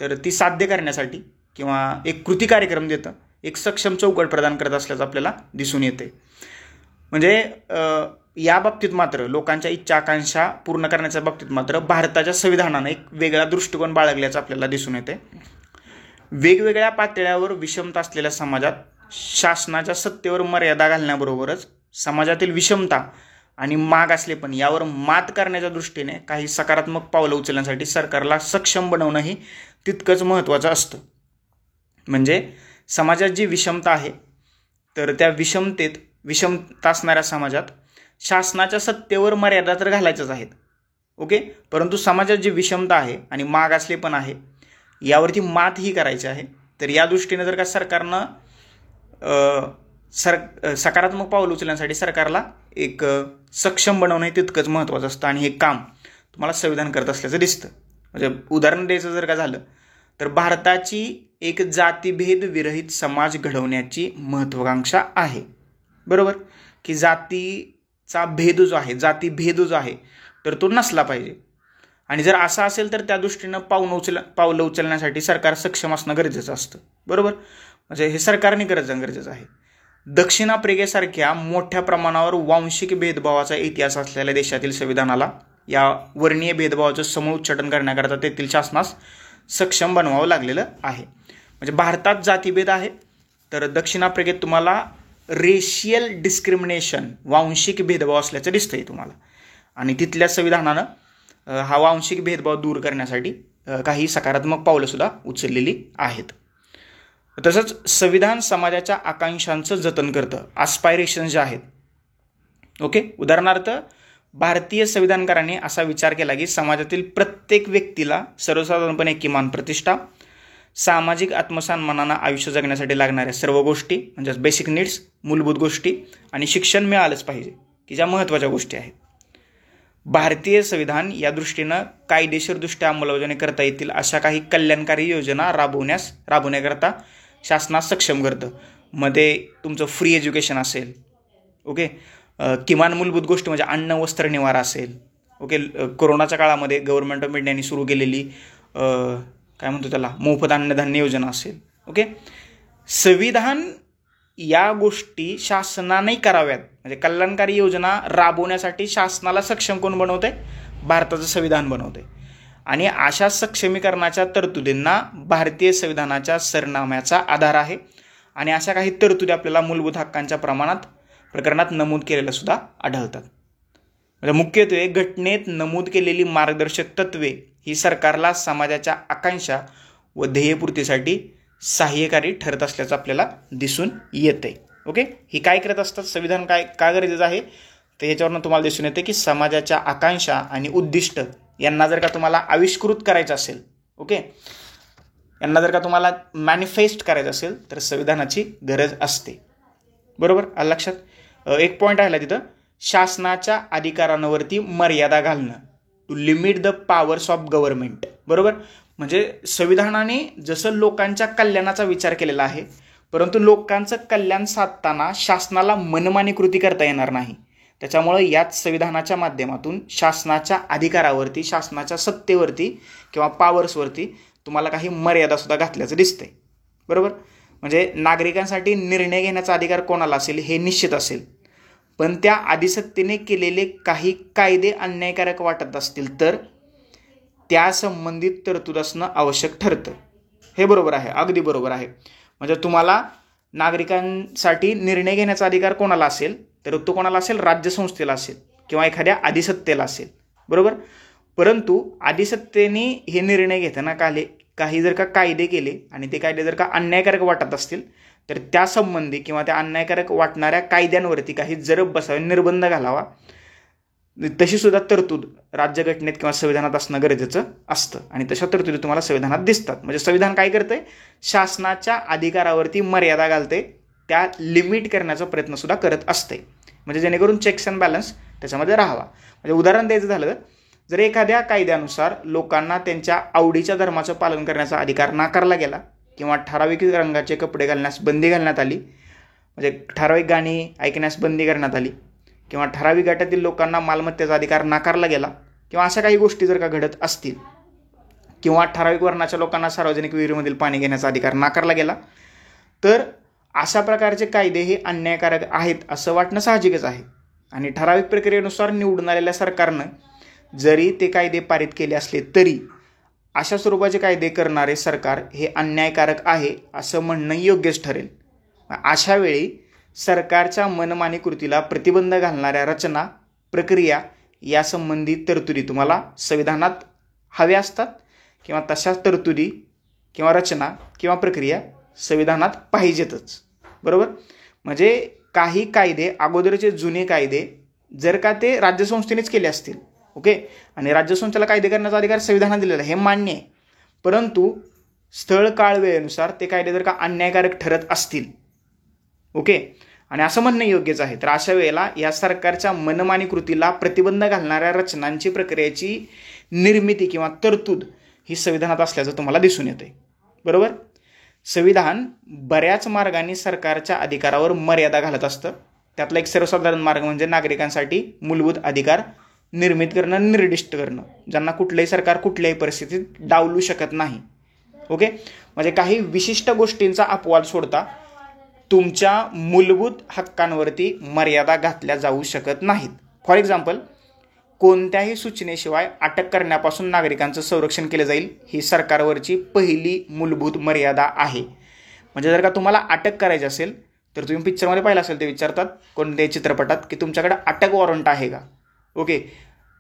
तर ती साध्य करण्यासाठी किंवा एक कृती कार्यक्रम देतं, एक सक्षम चौकट प्रदान करत असल्याचं आपल्याला दिसून येते. म्हणजे या बाबतीत मात्र लोकांच्या इच्छा आकांक्षा पूर्ण करण्याच्या बाबतीत मात्र भारताच्या संविधानानं एक वेगळा दृष्टिकोन बाळगल्याचं आपल्याला दिसून येते. वेगवेगळ्या पातळ्यावर विषमता असलेल्या समाजात शासनाच्या सत्तेवर मर्यादा घालण्याबरोबरच समाजातील विषमता आणि मागासलेपण यावर मात करण्याच्या दृष्टीने काही सकारात्मक पावलं उचलण्यासाठी सरकारला सक्षम बनवणंही तितकंच महत्त्वाचं असतं. म्हणजे समाजात जी विषमता आहे तर त्या विषमता असणाऱ्या समाजात शासनाच्या सत्तेवर मर्यादा तर घालायच्याच आहेत. ओके. परंतु समाजात जी विषमता आहे आणि मागासलेपण आहे यावरती मातही करायची आहे. तर या दृष्टीने जर का सरकारनं सकारात्मक पाऊल उचलण्यासाठी सरकारला एक सक्षम बनवणं हे तितकंच महत्त्वाचं असतं आणि हे काम तुम्हाला संविधान करत असल्याचं दिसतं. म्हणजे उदाहरण द्यायचं जर का झालं तर भारताची एक जातीभेद विरहित समाज घडवण्याची महत्त्वाकांक्षा आहे. बरोबर, की जातीचा भेद जो आहे, जातीभेद जो आहे तर तो नसला पाहिजे आणि जर असा असेल तर त्या दृष्टीनं पावलं उचलण्यासाठी सरकार सक्षम असणं गरजेचं असतं. बरोबर, म्हणजे हे सरकारने करणं गरजेचं आहे. दक्षिण आफ्रिकेसारख्या मोठ्या प्रमाणावर वांशिक भेदभावाचा इतिहास असलेल्या देशातील संविधानाला या वर्णीय भेदभावाचं समूच्चाटन करण्याकरता तेथील शासनास सक्षम बनवावं लागलेलं आहे. म्हणजे भारतात जातीभेद आहे तर दक्षिण आफ्रिकेत तुम्हाला रेशियल डिस्क्रिमिनेशन, वांशिक भेदभाव असल्याचं दिसतंय तुम्हाला आणि तिथल्या संविधानानं हा वांशिक भेदभाव दूर करण्यासाठी काही सकारात्मक पावलंसुद्धा उचललेली आहेत. तसंच संविधान समाजाच्या आकांक्षांचं जतन करतं, आस्पायरेशन्स जे आहेत. ओके. उदाहरणार्थ भारतीय संविधानकारांनी असा विचार केला की समाजातील प्रत्येक व्यक्तीला सर्वसाधारणपणे किमान प्रतिष्ठा, सामाजिक आत्मसन्मानानं आयुष्य जगण्यासाठी लागणाऱ्या सर्व गोष्टी म्हणजे बेसिक नीड्स, मूलभूत गोष्टी आणि शिक्षण मिळालंच पाहिजे, की ज्या महत्त्वाच्या गोष्टी आहेत. भारतीय संविधान या दृष्टीनं कायदेशीरदृष्ट्या अंमलबजावणी करता येतील अशा काही कल्याणकारी योजना राबवण्याकरता शासनास सक्षम करतं. मध्ये तुमचं फ्री एज्युकेशन असेल. ओके. किमान मूलभूत गोष्टी म्हणजे अन्न, वस्त्र, निवारा असेल. ओके. कोरोनाच्या काळामध्ये गव्हर्नमेंट ऑफ इंडियाने सुरू केलेली काय म्हणतो त्याला मोफत अन्नधान्य योजना असेल. ओके. संविधान या गोष्टी शासनाने कराव्यात, म्हणजे कल्याणकारी योजना राबवण्यासाठी शासनाला सक्षम कोण बनवते? भारताचं संविधान बनवते आणि अशा सक्षमीकरणाच्या तरतुदींना भारतीय संविधानाच्या सरनाम्याचा आधार आहे आणि अशा काही तरतुदी आपल्याला मूलभूत हक्कांच्या प्रकरणात नमूद केलेल्या सुद्धा आढळतात. म्हणजे मुख्यत्वे घटनेत नमूद केलेली मार्गदर्शक तत्वे ही सरकारला समाजाच्या आकांक्षा व ध्येयपूर्तीसाठी सहाय्यकारी ठरत असल्याचं आपल्याला दिसून येते. ओके. ही काय करत असतात? संविधान का गरजेचं आहे तर ह्याच्यावरनं तुम्हाला दिसून येते की समाजाच्या आकांक्षा आणि उद्दिष्ट यांना जर का तुम्हाला आविष्कृत करायचं असेल, ओके, यांना जर का तुम्हाला मॅनिफेस्ट करायचं असेल तर संविधानाची गरज असते. बरोबर, आलं लक्षात? एक पॉईंट राहिला तिथं, शासनाच्या अधिकारांवरती मर्यादा घालणं, to limit the powers of government. बरोबर, म्हणजे संविधानाने जसं लोकांच्या कल्याणाचा विचार केलेला आहे परंतु लोकांचं कल्याण साधताना शासनाला मनमानी कृती करता येणार नाही. त्याच्यामुळे याच संविधानाच्या माध्यमातून शासनाच्या अधिकारावरती, शासनाच्या सत्तेवरती किंवा पॉवर्सवरती तुम्हाला काही मर्यादासुद्धा घातल्याचं दिसतंय. बरोबर, म्हणजे नागरिकांसाठी निर्णय घेण्याचा अधिकार कोणाला असेल हे निश्चित असेल, पण त्या अधिसत्तेने केलेले काही कायदे अन्यायकारक वाटत असतील तर त्या संबंधित तरतूद असणं आवश्यक ठरतं. हे बरोबर आहे, अगदी बरोबर आहे. म्हणजे तुम्हाला नागरिकांसाठी निर्णय घेण्याचा अधिकार कोणाला असेल तर तो कोणाला असेल? राज्यसंस्थेला असेल किंवा एखाद्या अधिसत्तेला असेल. बरोबर, परंतु अधिसत्तेने हे निर्णय घेताना काही जर का कायदे केले आणि ते कायदे जर का अन्यायकारक वाटत असतील तर त्या संबंधी किंवा त्या अन्यायकारक वाटणाऱ्या कायद्यांवरती काही जरब बसावे, निर्बंध घालावा, तशी सुद्धा तरतूद राज्यघटनेत किंवा संविधानात असणं गरजेचं असतं आणि तशा तरतुदी तुम्हाला संविधानात दिसतात. म्हणजे संविधान काय करतंय? शासनाच्या अधिकारावरती मर्यादा घालते, त्या लिमिट करण्याचा प्रयत्न सुद्धा करत असते. म्हणजे जेणेकरून चेक्स अँड बॅलन्स त्याच्यामध्ये राहावा. म्हणजे उदाहरण द्यायचं झालं, जर एखाद्या कायद्यानुसार लोकांना त्यांच्या आवडीच्या धर्माचं पालन करण्याचा अधिकार नाकारला गेला किंवा ठराविक रंगाचे कपडे घालण्यास बंदी घालण्यात आली, म्हणजे ठराविक गाणी ऐकण्यास बंदी करण्यात आली किंवा ठराविक गटातील लोकांना मालमत्तेचा अधिकार नाकारला गेला किंवा अशा काही गोष्टी जर का घडत असतील किंवा ठराविक वर्णाच्या लोकांना सार्वजनिक विहिरीमधील पाणी घेण्याचा अधिकार नाकारला गेला, तर अशा प्रकारचे कायदे हे अन्यायकारक आहेत असं वाटणं साहजिकच आहे. आणि ठराविक प्रक्रियेनुसार निवडून आलेल्या सरकारनं जरी ते कायदे पारित केले असले तरी अशा स्वरूपाचे कायदे करणारे सरकार हे अन्यायकारक आहे असं म्हणणं योग्यच ठरेल. अशा वेळी सरकारच्या मनमानी कृतीला प्रतिबंध घालणाऱ्या रचना, प्रक्रिया यासंबंधी तरतुदी तुम्हाला संविधानात हव्या असतात किंवा तशाच तरतुदी किंवा रचना किंवा प्रक्रिया संविधानात पाहिजेतच. बरोबर. म्हणजे काही कायदे, अगोदरचे जुने कायदे जर का ते राज्यसंस्थेनेच केले असतील, ओके, आणि राज्यसंस्थेला कायदे करण्याचा अधिकार संविधानात दिलेला आहे, हे मान्य आहे. परंतु स्थळ काळ वेळेनुसार ते कायदे जर का अन्यायकारक ठरत असतील, ओके, आणि असं म्हणणं योग्यच आहे, तर अशा वेळेला या सरकारच्या मनमानी कृतीला प्रतिबंध घालणाऱ्या रचनांची, प्रक्रियेची निर्मिती किंवा तरतूद ही संविधानात असल्याचं तुम्हाला दिसून येते. बरोबर. संविधान बऱ्याच मार्गांनी सरकारच्या अधिकारावर मर्यादा घालत असतं. त्यातला एक सर्वसाधारण मार्ग म्हणजे नागरिकांसाठी मूलभूत अधिकार निर्मित करणं, निर्दिष्ट करणं, ज्यांना कुठलंही सरकार कुठल्याही परिस्थितीत डावलू शकत नाही. ओके. म्हणजे काही विशिष्ट गोष्टींचा अपवाद सोडता तुमच्या मूलभूत हक्कांवरती मर्यादा घातल्या जाऊ शकत नाहीत. फॉर एक्झाम्पल, कोणत्याही सूचनेशिवाय अटक करण्यापासून नागरिकांचं संरक्षण केलं जाईल ही सरकारवरची पहिली मूलभूत मर्यादा आहे. म्हणजे जर का तुम्हाला अटक करायची असेल तर तुम्ही पिक्चरमध्ये पाहिलं असेल, ते विचारतात कोणत्याही चित्रपटात की तुमच्याकडे अटक वॉरंट आहे का. ओके.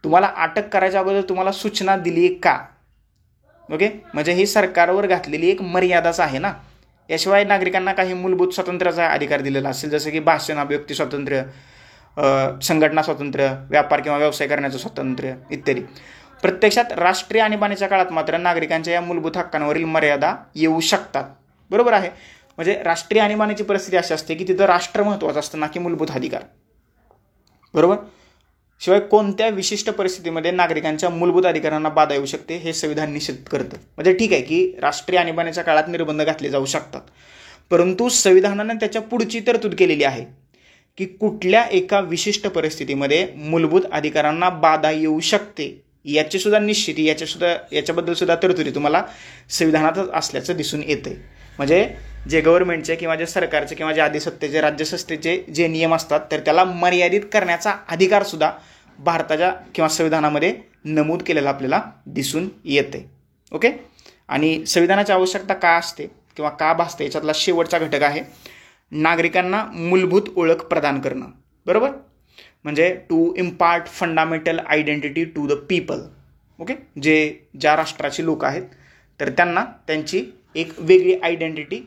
तुम्हाला अटक करायच्या अगोदर तुम्हाला सूचना दिली का. ओके. म्हणजे ही सरकारवर घातलेली एक मर्यादाच आहे ना. याशिवाय नागरिकांना काही मूलभूत स्वातंत्र्याचा अधिकार दिलेला असेल, जसं की भाषण, अभिव्यक्ती स्वातंत्र्य, संघटना स्वातंत्र्य, व्यापार किंवा व्यवसाय करण्याचं स्वातंत्र्य इत्यादी. प्रत्यक्षात राष्ट्रीय आणीबाणीच्या काळात मात्र नागरिकांच्या या मूलभूत हक्कांवरील मर्यादा येऊ शकतात. बरोबर आहे. म्हणजे राष्ट्रीय आणीबाणीची परिस्थिती अशी असते की तिथं राष्ट्र महत्त्वाचं असतं ना की मूलभूत अधिकार. बरोबर. शिवाय कोणत्या विशिष्ट परिस्थितीमध्ये नागरिकांच्या मूलभूत अधिकारांना बाधा येऊ शकते हे संविधान निश्चित करतं. म्हणजे ठीक आहे की राष्ट्रीय आणीबाणीच्या काळात निर्बंध घातले जाऊ शकतात, परंतु संविधानानं त्याच्या पुढची तरतूद केलेली आहे की कुठल्या एका विशिष्ट परिस्थितीमध्ये मूलभूत अधिकारांना बाधा येऊ शकते याची सुद्धा निश्चिती, याच्याबद्दल सुद्धा तरतुदी तुम्हाला संविधानातच असल्याचं दिसून येते. म्हणजे जे गव्हर्नमेंटचे किंवा जे सरकारचे किंवा जे अधिसत्तेचे, राज्यसत्तेचे जे नियम असतात तर त्याला मर्यादित करण्याचा अधिकार सुद्धा भारताच्या किंवा संविधानामध्ये नमूद केलेला आपल्याला दिसून येते. ओके. आणि संविधानाची आवश्यकता का असते किंवा का भासते याच्यातला शेवटचा घटक आहे नागरिकांना मूलभूत ओळख प्रदान करणं. बरोबर. म्हणजे to impart fundamental identity to the people. Okay. ज्या राष्ट्राची लोक आहेत तर त्यांना त्यांची एक वेगळी आयडेंटिटी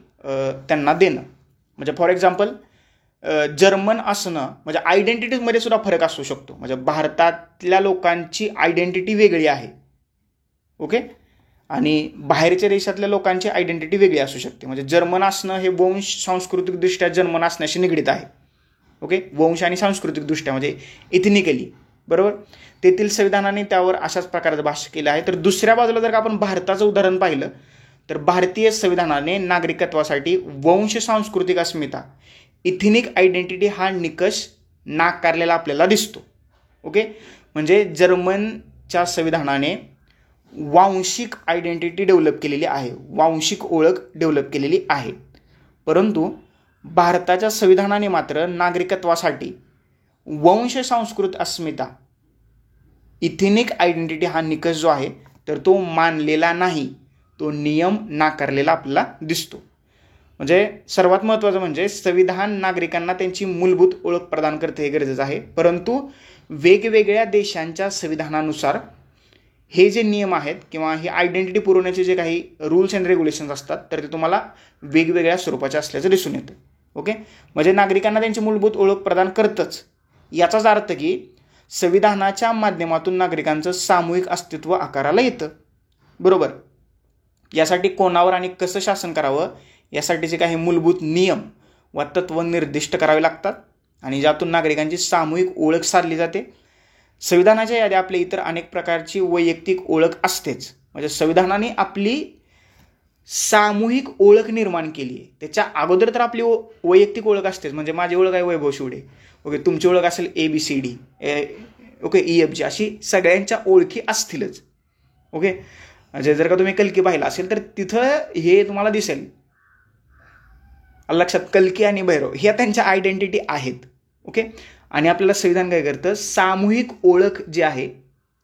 त्यांना देणं. म्हणजे फॉर एक्झाम्पल, जर्मन असणं म्हणजे आयडेंटिटीजमध्ये सुद्धा फरक असू शकतो. म्हणजे भारतातल्या लोकांची आयडेंटिटी वेगळी आहे, ओके, आणि बाहेरच्या देशातल्या लोकांची आयडेंटिटी वेगळी असू शकते. म्हणजे जर्मन असणं हे वंश सांस्कृतिकदृष्ट्या जर्मन असण्याशी निगडीत आहे. ओके. वंश आणि सांस्कृतिकदृष्ट्या म्हणजे इथनिकली. बरोबर. तेथील संविधानाने त्यावर अशाच प्रकारचं भाष्य केलं आहे. तर दुसऱ्या बाजूला जर का आपण भारताचं उदाहरण पाहिलं तर भारतीय संविधानाने नागरिकत्वासाठी वंश सांस्कृतिक अस्मिता, इथनिक आयडेंटिटी हा निकष नाकारलेला आपल्याला दिसतो. ओके. म्हणजे जर्मनच्या संविधानाने वांशिक आयडेंटिटी डेव्हलप केलेली आहे, वांशिक ओळख डेव्हलप केलेली आहे. परंतु भारताच्या संविधानाने मात्र नागरिकत्वासाठी वंश सांस्कृतिक अस्मिता, इथनिक आयडेंटिटी हा निकष जो आहे तर तो मानलेला नाही, तो नियम नाकारलेला आपल्याला दिसतो. म्हणजे सर्वात महत्त्वाचं म्हणजे संविधान नागरिकांना त्यांची मूलभूत ओळख प्रदान करते हे गरजेचं आहे. परंतु वेगवेगळ्या देशांच्या संविधानानुसार हे जे नियम आहेत किंवा हे आयडेंटिटी पुरवण्याचे जे काही रूल्स अँड रेग्युलेशन्स असतात तर ते तुम्हाला वेगवेगळ्या स्वरूपाचे असल्याचं दिसून येतं. ओके. म्हणजे नागरिकांना त्यांची मूलभूत ओळख प्रदान करतच, याचाच अर्थ की संविधानाच्या माध्यमातून नागरिकांचं सामूहिक अस्तित्व आकाराला येतं. बरोबर. यासाठी कोणावर आणि कसं शासन करावं यासाठीचे काही मूलभूत नियम व तत्व निर्दिष्ट करावे लागतात आणि ज्यातून नागरिकांची सामूहिक ओळख साधली जाते. संविधानाच्या यादी आपल्या इतर अनेक प्रकारची वैयक्तिक ओळख असतेच. म्हणजे संविधानाने आपली सामूहिक ओळख निर्माण केली आहे. त्याच्या अगोदर तर आपली वैयक्तिक ओळख असतेच. म्हणजे माझी ओळख आहे वैभव शिवडे, ओके, तुमची ओळख असेल ABCD, ओके, EFG, अशी सगळ्यांच्या ओळखी असतीलच. ओके, म्हणजे जर का तुम्ही कल्की पाहिला असेल तर तिथं हे तुम्हाला दिसेल. लक्षात, कल्की आणि भैरव ह्या त्यांच्या आयडेंटिटी आहेत. ओके, आणि आपल्याला संविधान काय करतं, सामूहिक ओळख जी आहे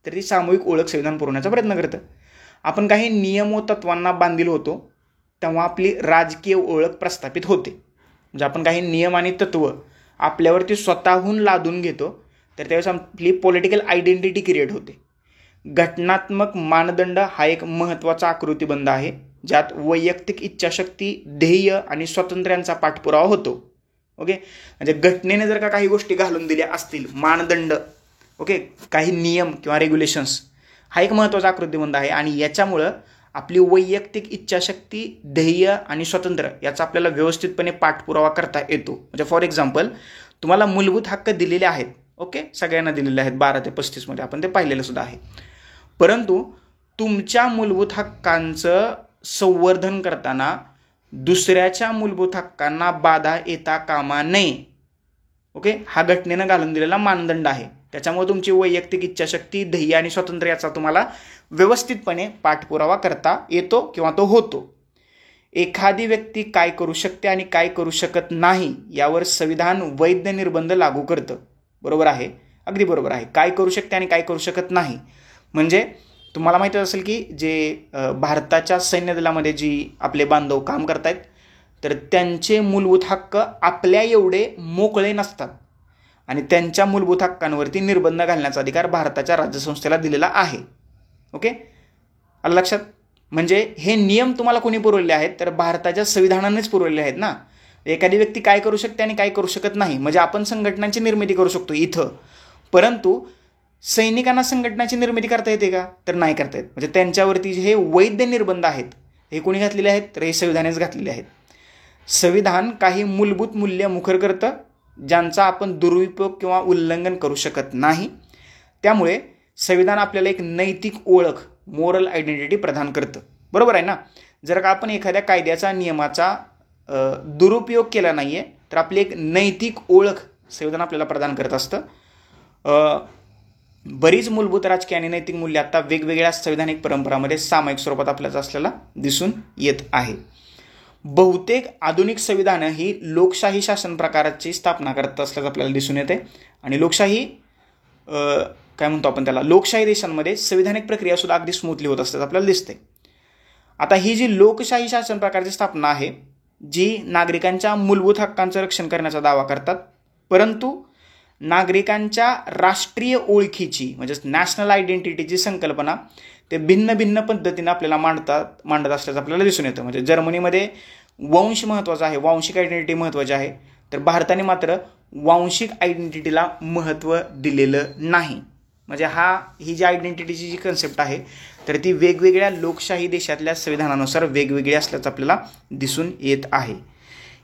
तर ती सामूहिक ओळख संविधान पुरवण्याचा प्रयत्न करतं. आपण काही नियम व तत्वांना बांधील होतो तेव्हा आपली राजकीय ओळख प्रस्थापित होते. म्हणजे आपण काही नियम आणि तत्व आपल्यावरती स्वतःहून लादून घेतो तर त्यावेळेस आपली पॉलिटिकल आयडेंटिटी क्रिएट होते. घटनात्मक मानदंड हा एक महत्त्वाचा आकृतीबंध आहे ज्यात वैयक्तिक इच्छाशक्ती, ध्येय आणि स्वातंत्र्यांचा पाठपुरावा होतो. ओके, म्हणजे घटनेने जर का काही गोष्टी घालून दिल्या असतील, मानदंड, ओके, काही नियम किंवा रेग्युलेशन्स, हा एक महत्त्वाचा आकृतीबंध आहे आणि याच्यामुळं आपली वैयक्तिक इच्छाशक्ती, ध्येय आणि स्वातंत्र्य याचा आपल्याला व्यवस्थितपणे पाठपुरावा करता येतो. म्हणजे फॉर एक्झाम्पल, तुम्हाला मूलभूत हक्क दिलेले आहेत, ओके, सगळ्यांना दिलेले आहेत 12 ते 35 मध्ये, आपण ते पाहिलेलं सुद्धा आहे. परंतु तुमच्या मूलभूत हक्कांचं संवर्धन करताना दुसऱ्याच्या मूलभूत हक्कांना बाधा येता कामा नये. ओके, हा घटनेनं घालून दिलेला मानदंड आहे. त्याच्यामुळे तुमची वैयक्तिक इच्छाशक्ती, ध्येय आणि स्वातंत्र्य याचा तुम्हाला व्यवस्थितपणे पाठपुरावा करता येतो किंवा तो होतो. एखादी व्यक्ती काय करू शकते आणि काय करू शकत नाही यावर संविधान वैध निर्बंध लागू करतं. बरोबर आहे, अगदी बरोबर आहे. काय करू शकते आणि काय करू शकत नाही म्हणजे तुम्हाला माहिती असेल की जे भारताच्या सैन्य दलामध्ये जी आपले बांधव काम करतायत तर त्यांचे मूलभूत हक्क आपल्या एवढे मोकळे नसतात आणि त्यांच्या मूलभूत हक्कांवरती निर्बंध घालण्याचा अधिकार भारताच्या राज्यसंस्थेला दिलेला आहे. ओके, आलं लक्षात. म्हणजे हे नियम तुम्हाला कोणी पुरवले आहेत तर भारताच्या संविधानानेच पुरवले आहेत ना. एखादी व्यक्ती काय करू शकते आणि काय करू शकत नाही. म्हणजे आपण संघटनांची निर्मिती करू शकतो इथं, परंतु सैनिकांना संघटनाची निर्मिती करता येते का तर नाही करता येत. म्हणजे त्यांच्यावरती हे वैध निर्बंध आहेत हे कोणी घातलेले आहेत तर हे संविधानानेच घातलेले आहेत. संविधान काही मूलभूत मूल्य मुखर करतं ज्यांचा आपण दुरुपयोग किंवा उल्लंघन करू शकत नाही. त्यामुळे संविधान आपल्याला एक नैतिक ओळख, मोरल आयडेंटिटी प्रदान करतं. बरोबर आहे ना. जर का आपण एखाद्या कायद्याचा, नियमाचा दुरुपयोग केला नाही आहे तर आपली एक नैतिक ओळख संविधान आपल्याला प्रदान करत असतं. बरीच मूलभूत राजकीय आणि नैतिक मूल्य आता वेगवेगळ्या संविधानिक परंपरामध्ये सामायिक स्वरूपात आपल्याला असलेला दिसून येत आहे. बहुतेक आधुनिक संविधानं ही लोकशाही शासन प्रकाराची स्थापना करत असल्याचं आपल्याला दिसून येते आणि लोकशाही काय म्हणतो आपण त्याला, लोकशाही देशांमध्ये संविधानिक प्रक्रिया सुद्धा अगदी स्मूथली होत असतात आपल्याला दिसते. आता ही जी लोकशाही शासन प्रकारची स्थापना आहे जी नागरिकांच्या मूलभूत हक्कांचं रक्षण करण्याचा दावा करतात, परंतु नागरिकांच्या राष्ट्रीय ओळखीची म्हणजे नॅशनल आयडेंटिटीची संकल्पना ते भिन्न भिन्न पद्धतीने आपल्याला मांडत असल्याचं आपल्याला दिसून येतं. म्हणजे जर्मनीमध्ये वंश महत्त्वाचा आहे, वांशिक आयडेंटिटी महत्त्वाची आहे, तर भारताने मात्र वांशिक आयडेंटिटीला महत्त्व दिलेलं नाही. म्हणजे ही जी आयडेंटिटीची जी कन्सेप्ट आहे तर ती वेगवेगळ्या लोकशाही देशातल्या संविधानानुसार वेगवेगळी असल्याचं आपल्याला दिसून येत आहे.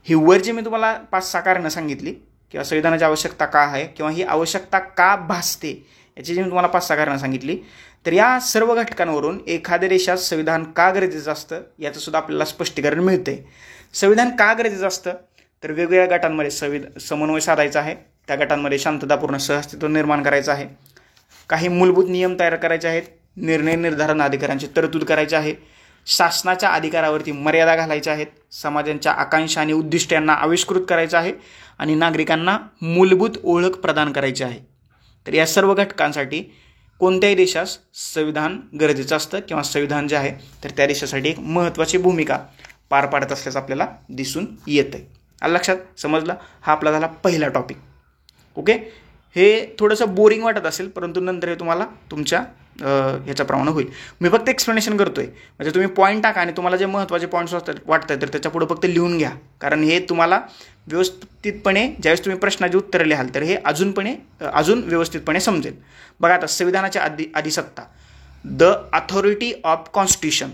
ही वर जे मी तुम्हाला 5-6 कारणं सांगितली किंवा संविधानाची आवश्यकता का आहे किंवा ही आवश्यकता का भासते याची जी मी तुम्हाला 5-6 कारणं सांगितली, तर या सर्व घटकांवरून एखाद्या देशात संविधान का गरजेचं असतं याचं सुद्धा आपल्याला स्पष्टीकरण मिळते. संविधान का गरजेचं असतं तर वेगवेगळ्या गटांमध्ये समन्वय साधायचा आहे, त्या गटांमध्ये शांततापूर्ण सहअस्तित्व निर्माण करायचं आहे, काही मूलभूत नियम तयार करायचे आहेत, निर्णय निर्धारण अधिकारांची तरतूद करायची आहे, शासनाच्या अधिकारावरती मर्यादा घालायच्या आहेत, समाजांच्या आकांक्षा आणि उद्दिष्टांना आविष्कृत करायचं आहे आणि नागरिकांना मूलभूत ओळख प्रदान करायची आहे. तर या सर्व घटकांसाठी कोणत्याही देशास संविधान गरजेचं असतं किंवा संविधान जे आहे तर त्या देशासाठी एक महत्त्वाची भूमिका पार पाडत असल्याचं आपल्याला दिसून येतं आहे. आलं लक्षात, समजलं. हा आपला झाला पहिला टॉपिक. ओके, हे थोडंसं बोरिंग वाटत असेल परंतु नंतर हे तुम्हाला तुमच्या ह्याच्याप्रमाणे होईल. मी फक्त एक्सप्लेनेशन करतोय म्हणजे तुम्ही पॉईंट टाका आणि तुम्हाला जे महत्त्वाचे पॉईंट्स वाटत आहेत तर त्याच्या पुढे फक्त लिहून घ्या, कारण हे तुम्हाला व्यवस्थितपणे ज्यावेळेस तुम्ही प्रश्नाची उत्तरं लिहाल तर हे अजून व्यवस्थितपणे समजेल. बघा आता संविधानाच्या अधिसत्ता, द अथॉरिटी ऑफ कॉन्स्टिट्यूशन.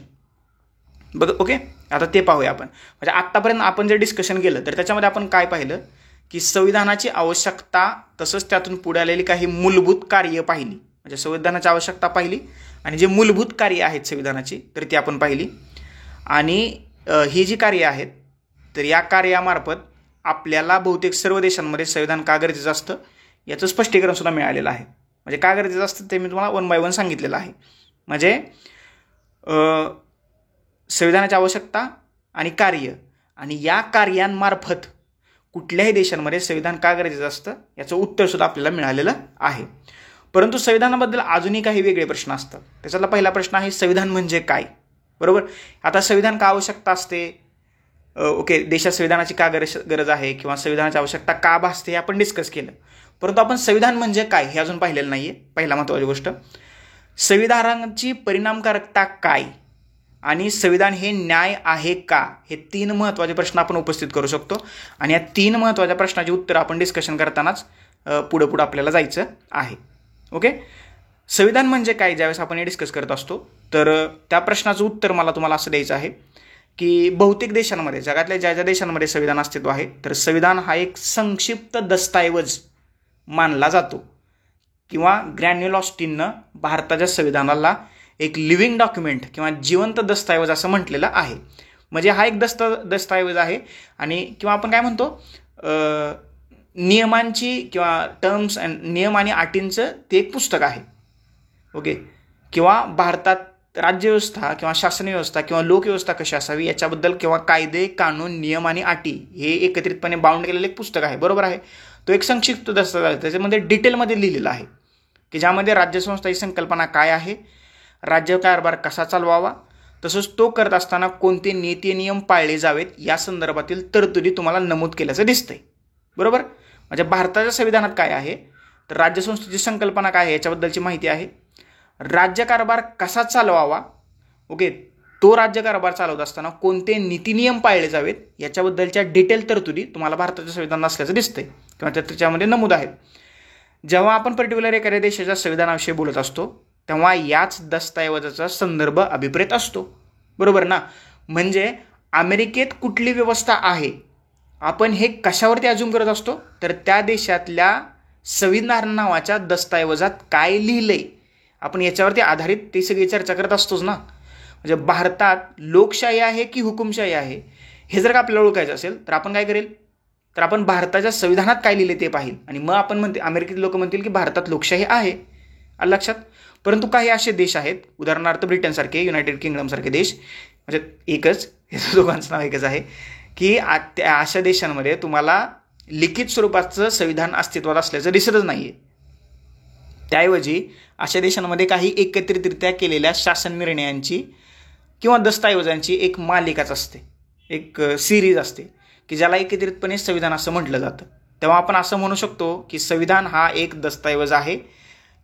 बघ, ओके, आता ते पाहूया आपण. म्हणजे आत्तापर्यंत आपण जे डिस्कशन केलं तर त्याच्यामध्ये आपण काय पाहिलं की संविधानाची आवश्यकता तसंच त्यातून पुढे आलेली काही मूलभूत कार्य पाहिली. म्हणजे संविधानाची आवश्यकता पाहिली आणि जे मूलभूत कार्य आहेत संविधानाची तर ती आपण पाहिली. आणि ही जी कार्य आहेत तर या कार्यामार्फत आपल्याला बहुतेक सर्व देशांमध्ये संविधान का गरजेचं असतं याचं स्पष्टीकरण सुद्धा मिळालेलं आहे. म्हणजे का गरजेचं असतं ते मी तुम्हाला 1 बाय 1 सांगितलेलं आहे. म्हणजे संविधानाची आवश्यकता आणि कार्य आणि या कार्यांमार्फत कुठल्याही देशांमध्ये संविधान का गरजेचं असतं याचं उत्तर सुद्धा आपल्याला मिळालेलं आहे. परंतु संविधानाबद्दल अजूनही काही वेगळे प्रश्न असतात. त्याच्यातला पहिला प्रश्न आहे संविधान म्हणजे काय. बरोबर. आता संविधान का आवश्यकता असते, ओके, देशात संविधानाची का गरज आहे किंवा संविधानाची आवश्यकता का भासते हे आपण डिस्कस केलं. परंतु आपण संविधान म्हणजे काय हे अजून पाहिलेलं नाही आहे. पहिला महत्त्वाची गोष्ट, संविधानाची परिणामकारकता काय आणि संविधान हे न्याय आहे का, हे 3 महत्त्वाचे प्रश्न आपण उपस्थित करू शकतो. आणि या 3 महत्त्वाच्या प्रश्नाची उत्तर आपण डिस्कशन करतानाच पुढं आपल्याला जायचं आहे. ओके. संविधान म्हणजे काय ज्यावेळेस आपण हे डिस्कस करत असतो तर त्या प्रश्नाचं उत्तर तुम्हाला असं द्यायचं आहे की बहुतेक देशांमध्ये, जगातल्या ज्या ज्या देशांमध्ये संविधान अस्तित्व आहे तर संविधान हा एक संक्षिप्त दस्तऐवज मानला जातो. किंवा ग्रॅन्युल ऑस्टिननं भारताच्या संविधानाला एक लिव्हिंग डॉक्युमेंट किंवा जिवंत दस्तऐवज असं म्हटलेलं आहे. म्हणजे हा एक दस्तऐवज आहे आणि किंवा आपण काय म्हणतो नियमांची किंवा टर्म्स अँड नियम आणि अटींचं ते एक पुस्तक आहे. ओके. किंवा भारतात राज्यव्यवस्था किंवा शासन व्यवस्था किंवा लोकव्यवस्था कशी असावी याच्याबद्दल किंवा कायदे, कानून, नियम आणि अटी हे एकत्रितपणे बाउंड केलेलं एक पुस्तक आहे. बरोबर आहे. तो एक संक्षिप्त दस्तऐवज त्याच्यामध्ये डिटेलमध्ये लिहिलेलं आहे की ज्यामध्ये राज्यसंस्था ही संकल्पना काय आहे, राज्य कारभार कसा चालवावा, तसंच तो करत असताना कोणते नीती नियम पाळले जावेत या संदर्भातील तरतुदी तुम्हाला नमूद केल्याचं दिसतंय. बरोबर. म्हणजे भारताच्या संविधानात काय आहे तर राज्यसंस्थेची संकल्पना काय आहे याच्याबद्दलची माहिती आहे. राज्यकारभार कसा चालवावा, ओके, तो राज्यकारभार चालवत असताना कोणते नीती नियम पाळले जावेत याच्याबद्दलच्या डिटेल तरतुदी तुम्हाला भारताच्या संविधानात असल्याचं दिसतंय किंवा त्याच्यामध्ये नमूद आहेत. जेव्हा आपण पर्टिक्युलर एखाद्या देशाच्या संविधानाविषयी बोलत असतो तेव्हा याच दस्तऐवजाचा संदर्भ अभिप्रेत असतो. बरोबर ना. म्हणजे अमेरिकेत कुठली व्यवस्था आहे आपण हे कशावरती अज्यूम करत असतो तर त्या देशातल्या संविधान नावाच्या दस्तऐवजात काय लिहिलंय आपण याच्यावरती आधारित ती सगळी चर्चा करत असतोच ना. म्हणजे भारतात लोकशाही आहे की हुकुमशाही आहे हे जर का आपल्याला ओळखायचं असेल तर आपण काय करेल तर आपण भारताच्या संविधानात काय लिहिले ते पाहिल आणि मग आपण अमेरिकेतील लोक म्हणतील की भारतात लोकशाही आहे. आलं लक्षात. परंतु काही असे देश आहेत, उदाहरणार्थ ब्रिटनसारखे, युनायटेड किंगडमसारखे देश, म्हणजे एकच, हे दोघांचं नाव एकच आहे की अशा देशांमध्ये तुम्हाला लिखित स्वरूपाचं संविधान अस्तित्वात असल्याचं दिसतच नाही आहे. त्याऐवजी अशा देशांमध्ये काही एकत्रितरित्या केलेल्या शासन निर्णयांची किंवा दस्तऐवजांची एक मालिकाच असते, एक सिरीज असते की ज्याला एकत्रितपणे संविधान असं म्हटलं जातं. तेव्हा आपण असं म्हणू शकतो की संविधान हा एक दस्तऐवज आहे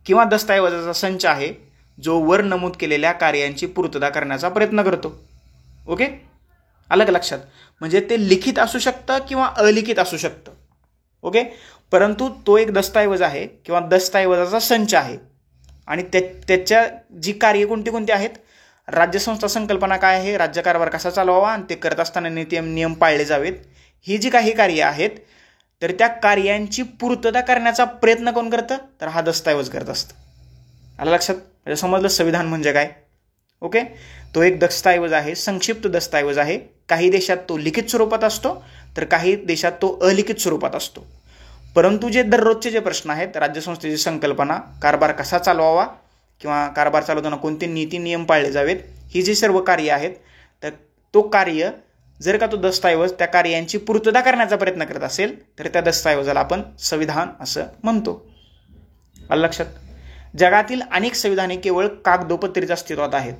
किंवा दस्तऐवजाचा संच आहे जो वर नमूद केलेल्या कार्यांची पूर्तता करण्याचा प्रयत्न करतो. ओके. अलग लक्षात. म्हणजे ते लिखित असू शकतं किंवा अलिखित असू शकतं. ओके. परंतु तो एक दस्तऐवज आहे किंवा दस्तऐवजाचा संच आहे आणि त्याच्या जी कार्य कोणती कोणती आहेत, राज्यसंस्था संकल्पना काय आहे, राज्यकारभार कसा चालवावा आणि ते करत असताना नीती नियम पाळले जावेत, ही जी काही कार्य आहेत तर त्या कार्यांची पूर्तता करण्याचा प्रयत्न कोण करतं तर हा दस्तऐवज करत असतं. आलं लक्षात. म्हणजे समजलं संविधान म्हणजे काय. ओके. तो एक दस्तऐवज आहे, संक्षिप्त दस्तऐवज आहे. काही देशात तो लिखित स्वरूपात असतो तर काही देशात तो अलिखित स्वरूपात असतो. परंतु जे दररोजचे जे प्रश्न आहेत, राज्यसंस्थेची संकल्पना, कारभार कसा चालवावा किंवा कारभार चालवताना कोणते नीती नियम पाळले जावेत, ही जी सर्व कार्य आहेत तर तो कार्य जर का तो दस्तऐवज त्या कार्यांची पूर्तता करण्याचा प्रयत्न करत असेल तर त्या दस्तऐवजाला आपण संविधान असं म्हणतो. आलं लक्षात. जगातील अनेक संविधाने केवळ कागदोपत्रीच अस्तित्वात आहेत,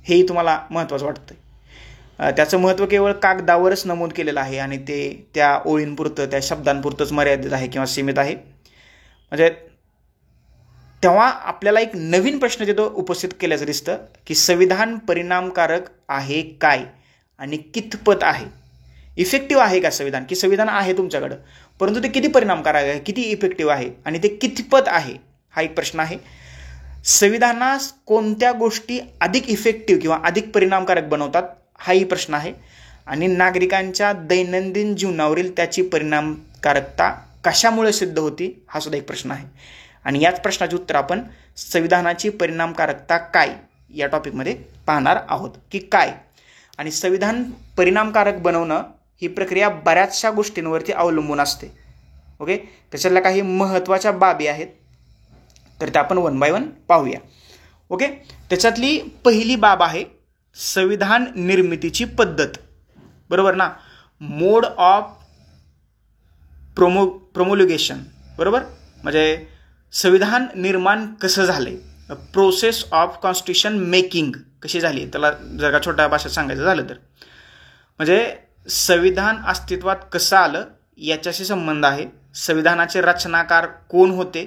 हेही तुम्हाला महत्त्वाचं वाटतं. त्याचं महत्त्व केवळ कागदावरच नमूद केलेलं आहे आणि ते त्या ओळींपुरतं, त्या शब्दांपुरतंच मर्यादित आहे किंवा सीमित आहे. म्हणजे तेव्हा आपल्याला एक नवीन प्रश्न तिथं उपस्थित केल्याचं दिसतं की संविधान परिणामकारक आहे काय आणि कितपत आहे. इफेक्टिव्ह आहे का संविधान, की संविधान आहे तुमच्याकडं परंतु ते किती परिणामकारक आहे, किती इफेक्टिव्ह आहे आणि ते कितपत आहे, हा एक प्रश्न आहे. संविधानास कोणत्या गोष्टी अधिक इफेक्टिव्ह किंवा अधिक परिणामकारक बनवतात, हाही प्रश्न आहे. आणि नागरिकांच्या दैनंदिन जीवनावरील त्याची परिणामकारकता परिणामकारकता कशामुळे सिद्ध होती, हा सुद्धा एक प्रश्न आहे. आणि याच प्रश्नाचे उत्तर आपण संविधानाची परिणामकारकता काय या टॉपिकमध्ये पाहणार आहोत की काय. आणि संविधान परिणामकारक बनवणं ही प्रक्रिया बऱ्याचशा गोष्टींवरती अवलंबून असते. ओके, त्याच्यातल्या काही महत्त्वाच्या बाबी आहेत, तर त्या आपण वन बाय वन पाहूया. ओके, त्याच्यातली पहिली बाब आहे संविधान निर्मितीची पद्धत. बरोबर ना, मोड ऑफ प्रोमोल्युगेशन. बरोबर, म्हणजे संविधान निर्माण कसं झालंय, प्रोसेस ऑफ कॉन्स्टिट्यूशन मेकिंग कशी झाली, त्याला जर का छोट्या भाषेत सांगायचं झालं तर म्हणजे संविधान अस्तित्वात कसं आलं याच्याशी संबंध आहे. संविधानाचे रचनाकार कोण होते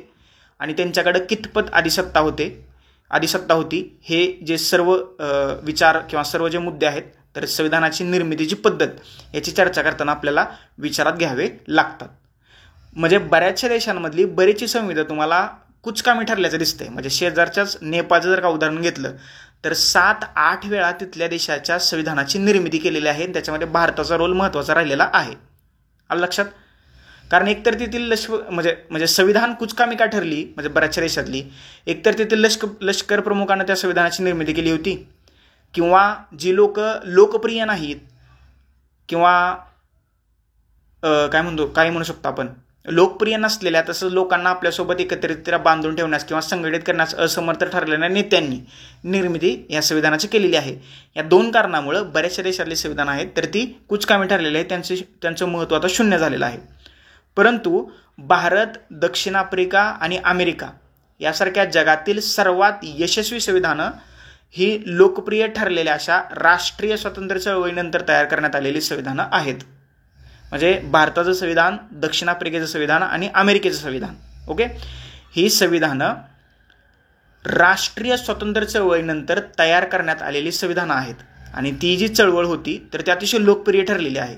आणि त्यांच्याकडे कितपत आदिसत्ता होती, हे जे सर्व विचार किंवा सर्व जे मुद्दे आहेत, तर संविधानाची निर्मितीची पद्धत याची चर्चा करताना आपल्याला विचारात घ्यावे लागतात. म्हणजे बऱ्याचशा देशांमधली बरीचशी संविधान तुम्हाला कुचकामी ठरल्याचं दिसतंय. म्हणजे शेजारच्याच नेपाळचं जर का उदाहरण घेतलं तर 7-8 वेळा तिथल्या देशाच्या संविधानाची निर्मिती केलेली आहे. त्याच्यामध्ये भारताचा रोल महत्त्वाचा राहिलेला आहे. आलं लक्षात? कारण एकतर तेथील म्हणजे संविधान कुचकामी का ठरली, म्हणजे बऱ्याचशा देशातली, एकतर तेथील लष्कर प्रमुखानं त्या संविधानाची निर्मिती केली होती, किंवा जी लोक लोकप्रिय नाहीत किंवा काय म्हणू शकतो आपण लोकप्रिय नसलेल्या, तसंच लोकांना आपल्यासोबत एकत्रितरित्या बांधून ठेवण्यास किंवा संघटित करण्यास असमर्थ ठरलेल्या नेत्यांनी निर्मिती या संविधानाची केलेली आहे. या दोन कारणामुळं बऱ्याचशा देशातली संविधान आहेत तर ती कुचकामी ठरलेली आहे, त्यांचं महत्त्व आता शून्य झालेलं आहे. परंतु भारत, दक्षिण आफ्रिका आणि अमेरिका यासारख्या जगातील सर्वात यशस्वी संविधानं ही लोकप्रिय ठरलेल्या अशा राष्ट्रीय स्वातंत्र्य चळवळीनंतर तयार करण्यात आलेली संविधानं आहेत. म्हणजे भारताचं संविधान, दक्षिण आफ्रिकेचं संविधान आणि अमेरिकेचं संविधान. ओके, ही संविधानं राष्ट्रीय स्वातंत्र्य चळवळीनंतर तयार करण्यात आलेली संविधानं आहेत. आणि ती जी चळवळ होती तर ती अतिशय लोकप्रिय ठरलेली आहे.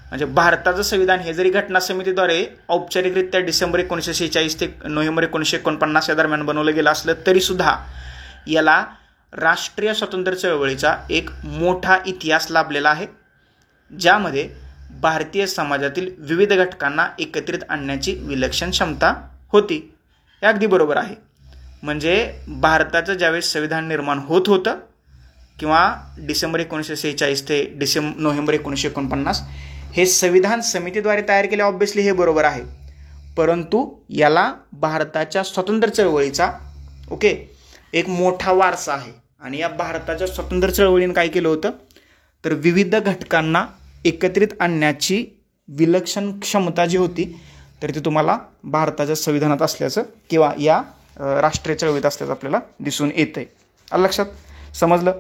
म्हणजे भारताचं संविधान हे जरी घटना समितीद्वारे औपचारिकरित्या डिसेंबर 1946 ते नोव्हेंबर 1949 या दरम्यान बनवलं गेलं असलं तरीसुद्धा याला राष्ट्रीय स्वातंत्र्य चळवळीचा एक मोठा इतिहास लाभलेला आहे, ज्यामध्ये भारतीय समाजातील विविध घटकांना एकत्रित आणण्याची विलक्षण क्षमता होती. हे अगदी बरोबर आहे. म्हणजे भारताचं ज्यावेळेस संविधान निर्माण होत होतं किंवा डिसेंबर 1946 ते नोव्हेंबर 1949 हे संविधान समितीद्वारे तयार केले, ऑब्व्हियसली हे बरोबर आहे. परंतु याला भारताच्या स्वातंत्र्य चळवळीचा एक मोठा वारसा आहे. आणि या भारताच्या स्वातंत्र्य चळवळीने काय केलं होतं तर विविध घटकांना एकत्रित आणण्याची विलक्षण क्षमता जी होती तर ती तुम्हाला भारताच्या संविधानात असल्याचं किंवा या राष्ट्रीय चळवळीत असल्याचं आपल्याला दिसून येतंय. आलं लक्षात? समजलं?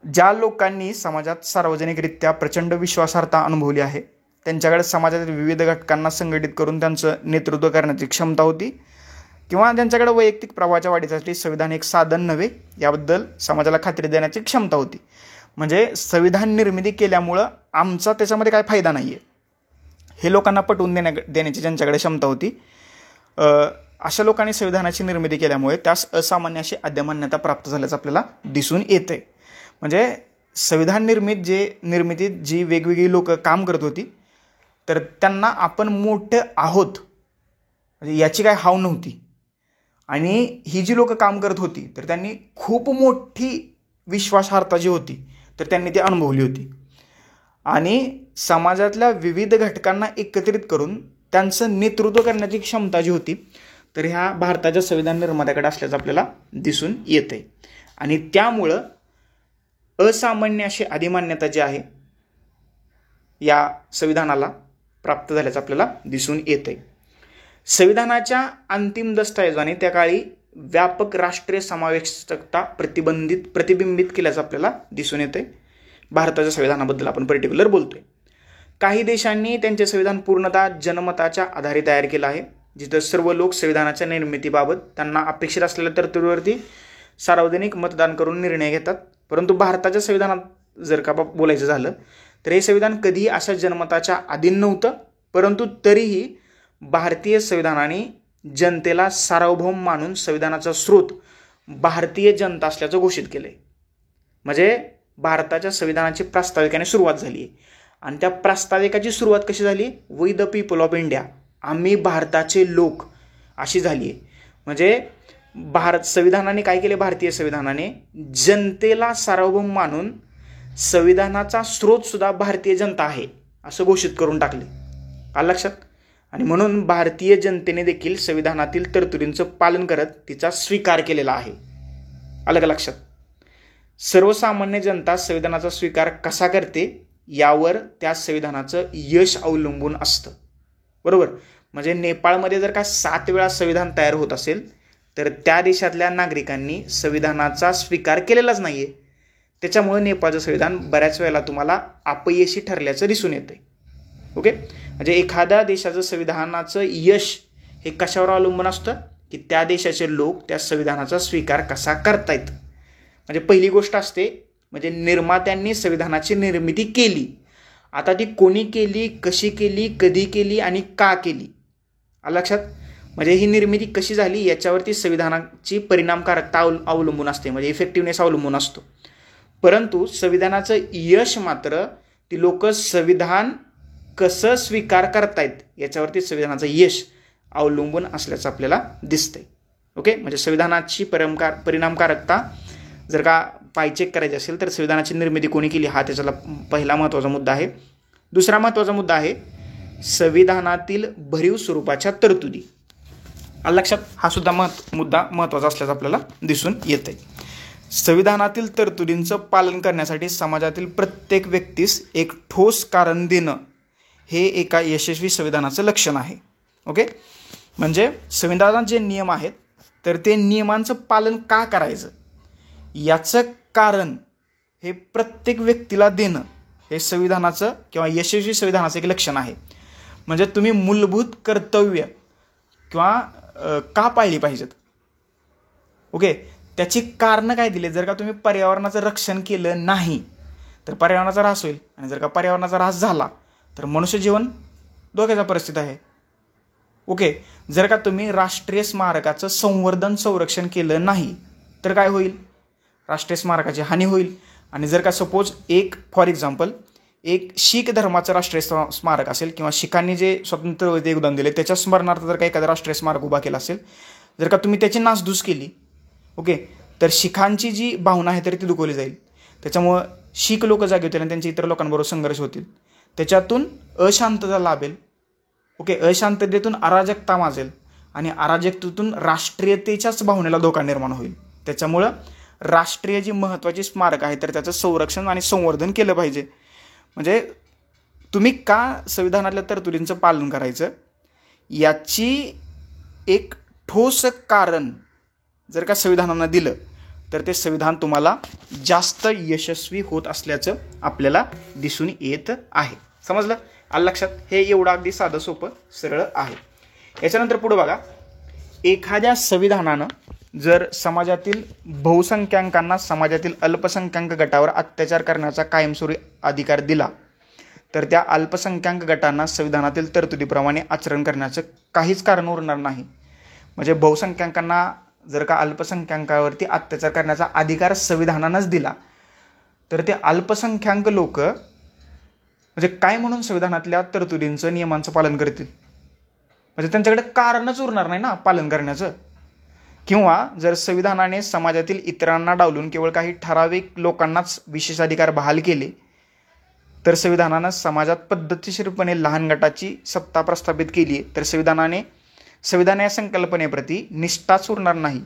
ज्या लोकांनी समाजात सार्वजनिकरित्या प्रचंड विश्वासार्हता अनुभवली आहे, त्यांच्याकडे समाजातील विविध घटकांना संघटित करून त्यांचं नेतृत्व करण्याची क्षमता होती, किंवा ज्यांच्याकडे वैयक्तिक प्रभावाच्या वाढीसाठी संविधान एक साधन नव्हे याबद्दल समाजाला खात्री देण्याची क्षमता होती. म्हणजे संविधान निर्मिती केल्यामुळं आमचा त्याच्यामध्ये काय फायदा नाही आहे हे लोकांना पटवून देण्याची ज्यांच्याकडे क्षमता होती, अशा लोकांनी संविधानाची निर्मिती केल्यामुळे त्यास असामान्य अशी आद्यमान्यता प्राप्त झाल्याचं आपल्याला दिसून येते. म्हणजे संविधान निर्मितीत जी वेगवेगळी लोक काम करत होती तर त्यांना आपण मोठे आहोत म्हणजे याची काय हाव नव्हती. आणि ही जी लोक काम करत होती तर त्यांनी खूप मोठी विश्वासार्हता जी होती तर त्यांनी ती अनुभवली होती. आणि समाजातल्या विविध घटकांना एकत्रित करून त्यांचं नेतृत्व करण्याची क्षमता जी होती तर ह्या भारताच्या संविधान निर्मात्याकडे असल्याचं आपल्याला दिसून येते. आणि त्यामुळं असामान्य अशी अधिमान्यता जी आहे या संविधानाला प्राप्त झाल्याचं आपल्याला दिसून येते. संविधानाच्या अंतिम दस्तऐवजाने त्या काळी व्यापक राष्ट्रीय समावेशकता प्रतिबिंबित केल्याचं आपल्याला दिसून येते. भारताच्या संविधानाबद्दल आपण पर्टिक्युलर बोलतोय. काही देशांनी त्यांचे संविधान पूर्णतः जनमताच्या आधारे तयार केलं आहे, जिथं सर्व लोक संविधानाच्या निर्मितीबाबत त्यांना अपेक्षित असलेल्या तरतुदीवरती सार्वजनिक मतदान करून निर्णय घेतात. परंतु भारताच्या संविधानात जर का बोलायचं झालं तर हे संविधान कधीही अशा जनमताच्या अधीन नव्हतं, परंतु तरीही भारतीय संविधानाने जनतेला सार्वभौम मानून संविधानाचा स्रोत भारतीय जनता असल्याचं घोषित केलंय. म्हणजे भारताच्या संविधानाची प्रास्ताविकाने सुरुवात झाली आहे. आणि त्या प्रास्ताविकाची सुरुवात कशी झाली? We the people of India, आम्ही भारताचे लोक, अशी झाली आहे. म्हणजे संविधानाने काय केले? भारतीय संविधानाने जनतेला सार्वभौम मानून संविधानाचा स्रोत सुद्धा भारतीय जनता आहे असं घोषित करून टाकले. आलं लक्षात? आणि म्हणून भारतीय जनतेने देखील संविधानातील तरतुदींचं पालन करत तिचा स्वीकार केलेला आहे. आलं का लक्षात? सर्वसामान्य जनता संविधानाचा स्वीकार कसा करते यावर त्या संविधानाचं यश अवलंबून असतं. बरोबर? म्हणजे नेपाळमध्ये जर का 7 वेळा संविधान तयार होत असेल तर त्या देशातल्या नागरिकांनी संविधानाचा स्वीकार केलेलाच नाहीये. त्याच्यामुळे नेपाळचं संविधान बऱ्याच वेळेला तुम्हाला अपयशी ठरल्याचं दिसून येतंय. ओके, म्हणजे एखाद्या देशाचं संविधानाचं यश हे कशावर अवलंबून असतं की त्या देशाचे लोक त्या संविधानाचा स्वीकार कसा करतायत. म्हणजे पहिली गोष्ट असते म्हणजे निर्मात्यांनी संविधानाची निर्मिती केली. आता ती कोणी केली, कशी केली, कधी केली आणि का केली. आलं लक्षात? म्हणजे ही निर्मिती कशी झाली याच्यावरती संविधानाची परिणामकारकता अवलंबून असते, म्हणजे इफेक्टिव्हनेस अवलंबून असतो. परंतु संविधानाचं यश मात्र ती लोक संविधान कसं स्वीकार करतायत याच्यावरती संविधानाचं यश अवलंबून असल्याचं आपल्याला दिसतंय. ओके, म्हणजे संविधानाची परिणामकारकता जर का चेक करायची असेल तर संविधानाची निर्मिती कोणी केली हा त्याचा पहिला महत्त्वाचा मुद्दा आहे. दुसरा महत्त्वाचा मुद्दा आहे संविधानातील भरीव स्वरूपाच्या तरतुदी. आलं लक्षात? हा सुद्धा मुद्दा महत्त्वाचा असल्याचं आपल्याला दिसून येतंय. संविधानातील तरतुदींचं पालन करण्यासाठी समाजातील प्रत्येक व्यक्तीस एक ठोस कारण देणं हे एका यशस्वी संविधानाचं लक्षण आहे. ओके, म्हणजे संविधानात जे नियम आहेत तर ते नियमांचं पालन का करायचं याचं कारण हे प्रत्येक व्यक्तीला देणं हे संविधानाचं किंवा यशस्वी संविधानाचं एक लक्षण आहे. म्हणजे तुम्ही मूलभूत कर्तव्य किंवा का पाळली पाहिजेत. ओके, त्याची कारणं काय दिले? जर का तुम्ही पर्यावरणाचं रक्षण केलं नाही तर पर्यावरणाचा ऱ्हास होईल, आणि जर का पर्यावरणाचा ऱ्हास झाला तर मनुष्य जीवन धोक्याचा परिस्थिती आहे. ओके, जर का तुम्ही राष्ट्रीय स्मारकाचं संरक्षण केलं नाही तर काय होईल? राष्ट्रीय स्मारकाची हानी होईल. आणि जर का सपोज फॉर एक्झाम्पल एक शीख धर्माचं राष्ट्रीय स्मारक असेल किंवा शिखांनी जे स्वातंत्र्य योगदान दिले त्याच्या स्मरणार्थ जर का एखादा राष्ट्रीय स्मारक उभा केला असेल, जर का तुम्ही त्याची नासधूस केली, ओके, तर शिखांची जी भावना आहे तर ती दुखवली जाईल. त्याच्यामुळं शीख लोक जागे होतील आणि त्यांच्या इतर लोकांबरोबर संघर्ष होतील. त्याच्यातून अशांतता लाभेल. ओके, अशांततेतून अराजकता माजेल आणि अराजकतेतून राष्ट्रीयतेच्याच भावनेला धोका निर्माण होईल. त्याच्यामुळं राष्ट्रीय जी महत्त्वाची स्मारक आहे तर त्याचं संरक्षण आणि संवर्धन केलं पाहिजे. म्हणजे तुम्ही का संविधानातल्या तरतुदींचं पालन करायचं याची एक ठोस कारण जर का संविधानानं दिलं तर ते संविधान तुम्हाला जास्त यशस्वी होत असल्याचं आपल्याला दिसून येत आहे. समजलं? आलं लक्षात? हे एवढं अगदी साधं सोपं सरळ आहे. याच्यानंतर पुढे बघा, एखाद्या संविधानानं जर समाजातील बहुसंख्याकांना समाजातील अल्पसंख्याक गटावर अत्याचार करण्याचा कायमस्वरूपी अधिकार दिला तर त्या अल्पसंख्याक गटांना संविधानातील तरतुदीप्रमाणे आचरण करण्याचं काहीच कारण उरणार नाही. म्हणजे बहुसंख्याकांना जर का अल्पसंख्याकावरती अत्याचार करण्याचा अधिकार संविधानानंच दिला तर ते अल्पसंख्याक लोक म्हणजे काय म्हणून संविधानातल्या तरतुदींचं नियमांचं पालन करतील? म्हणजे त्यांच्याकडे कारणच उरणार नाही ना पालन करण्याचं. किंवा जर संविधानाने समाजातील इतरांना डावलून केवळ काही ठराविक लोकांनाच विशेषाधिकार बहाल केले तर संविधानानं समाजात पद्धतशीरपणे लहान गटाची सत्ता प्रस्थापित केली तर संविधान या संकल्पनेप्रती निष्ठाच उरणार नाही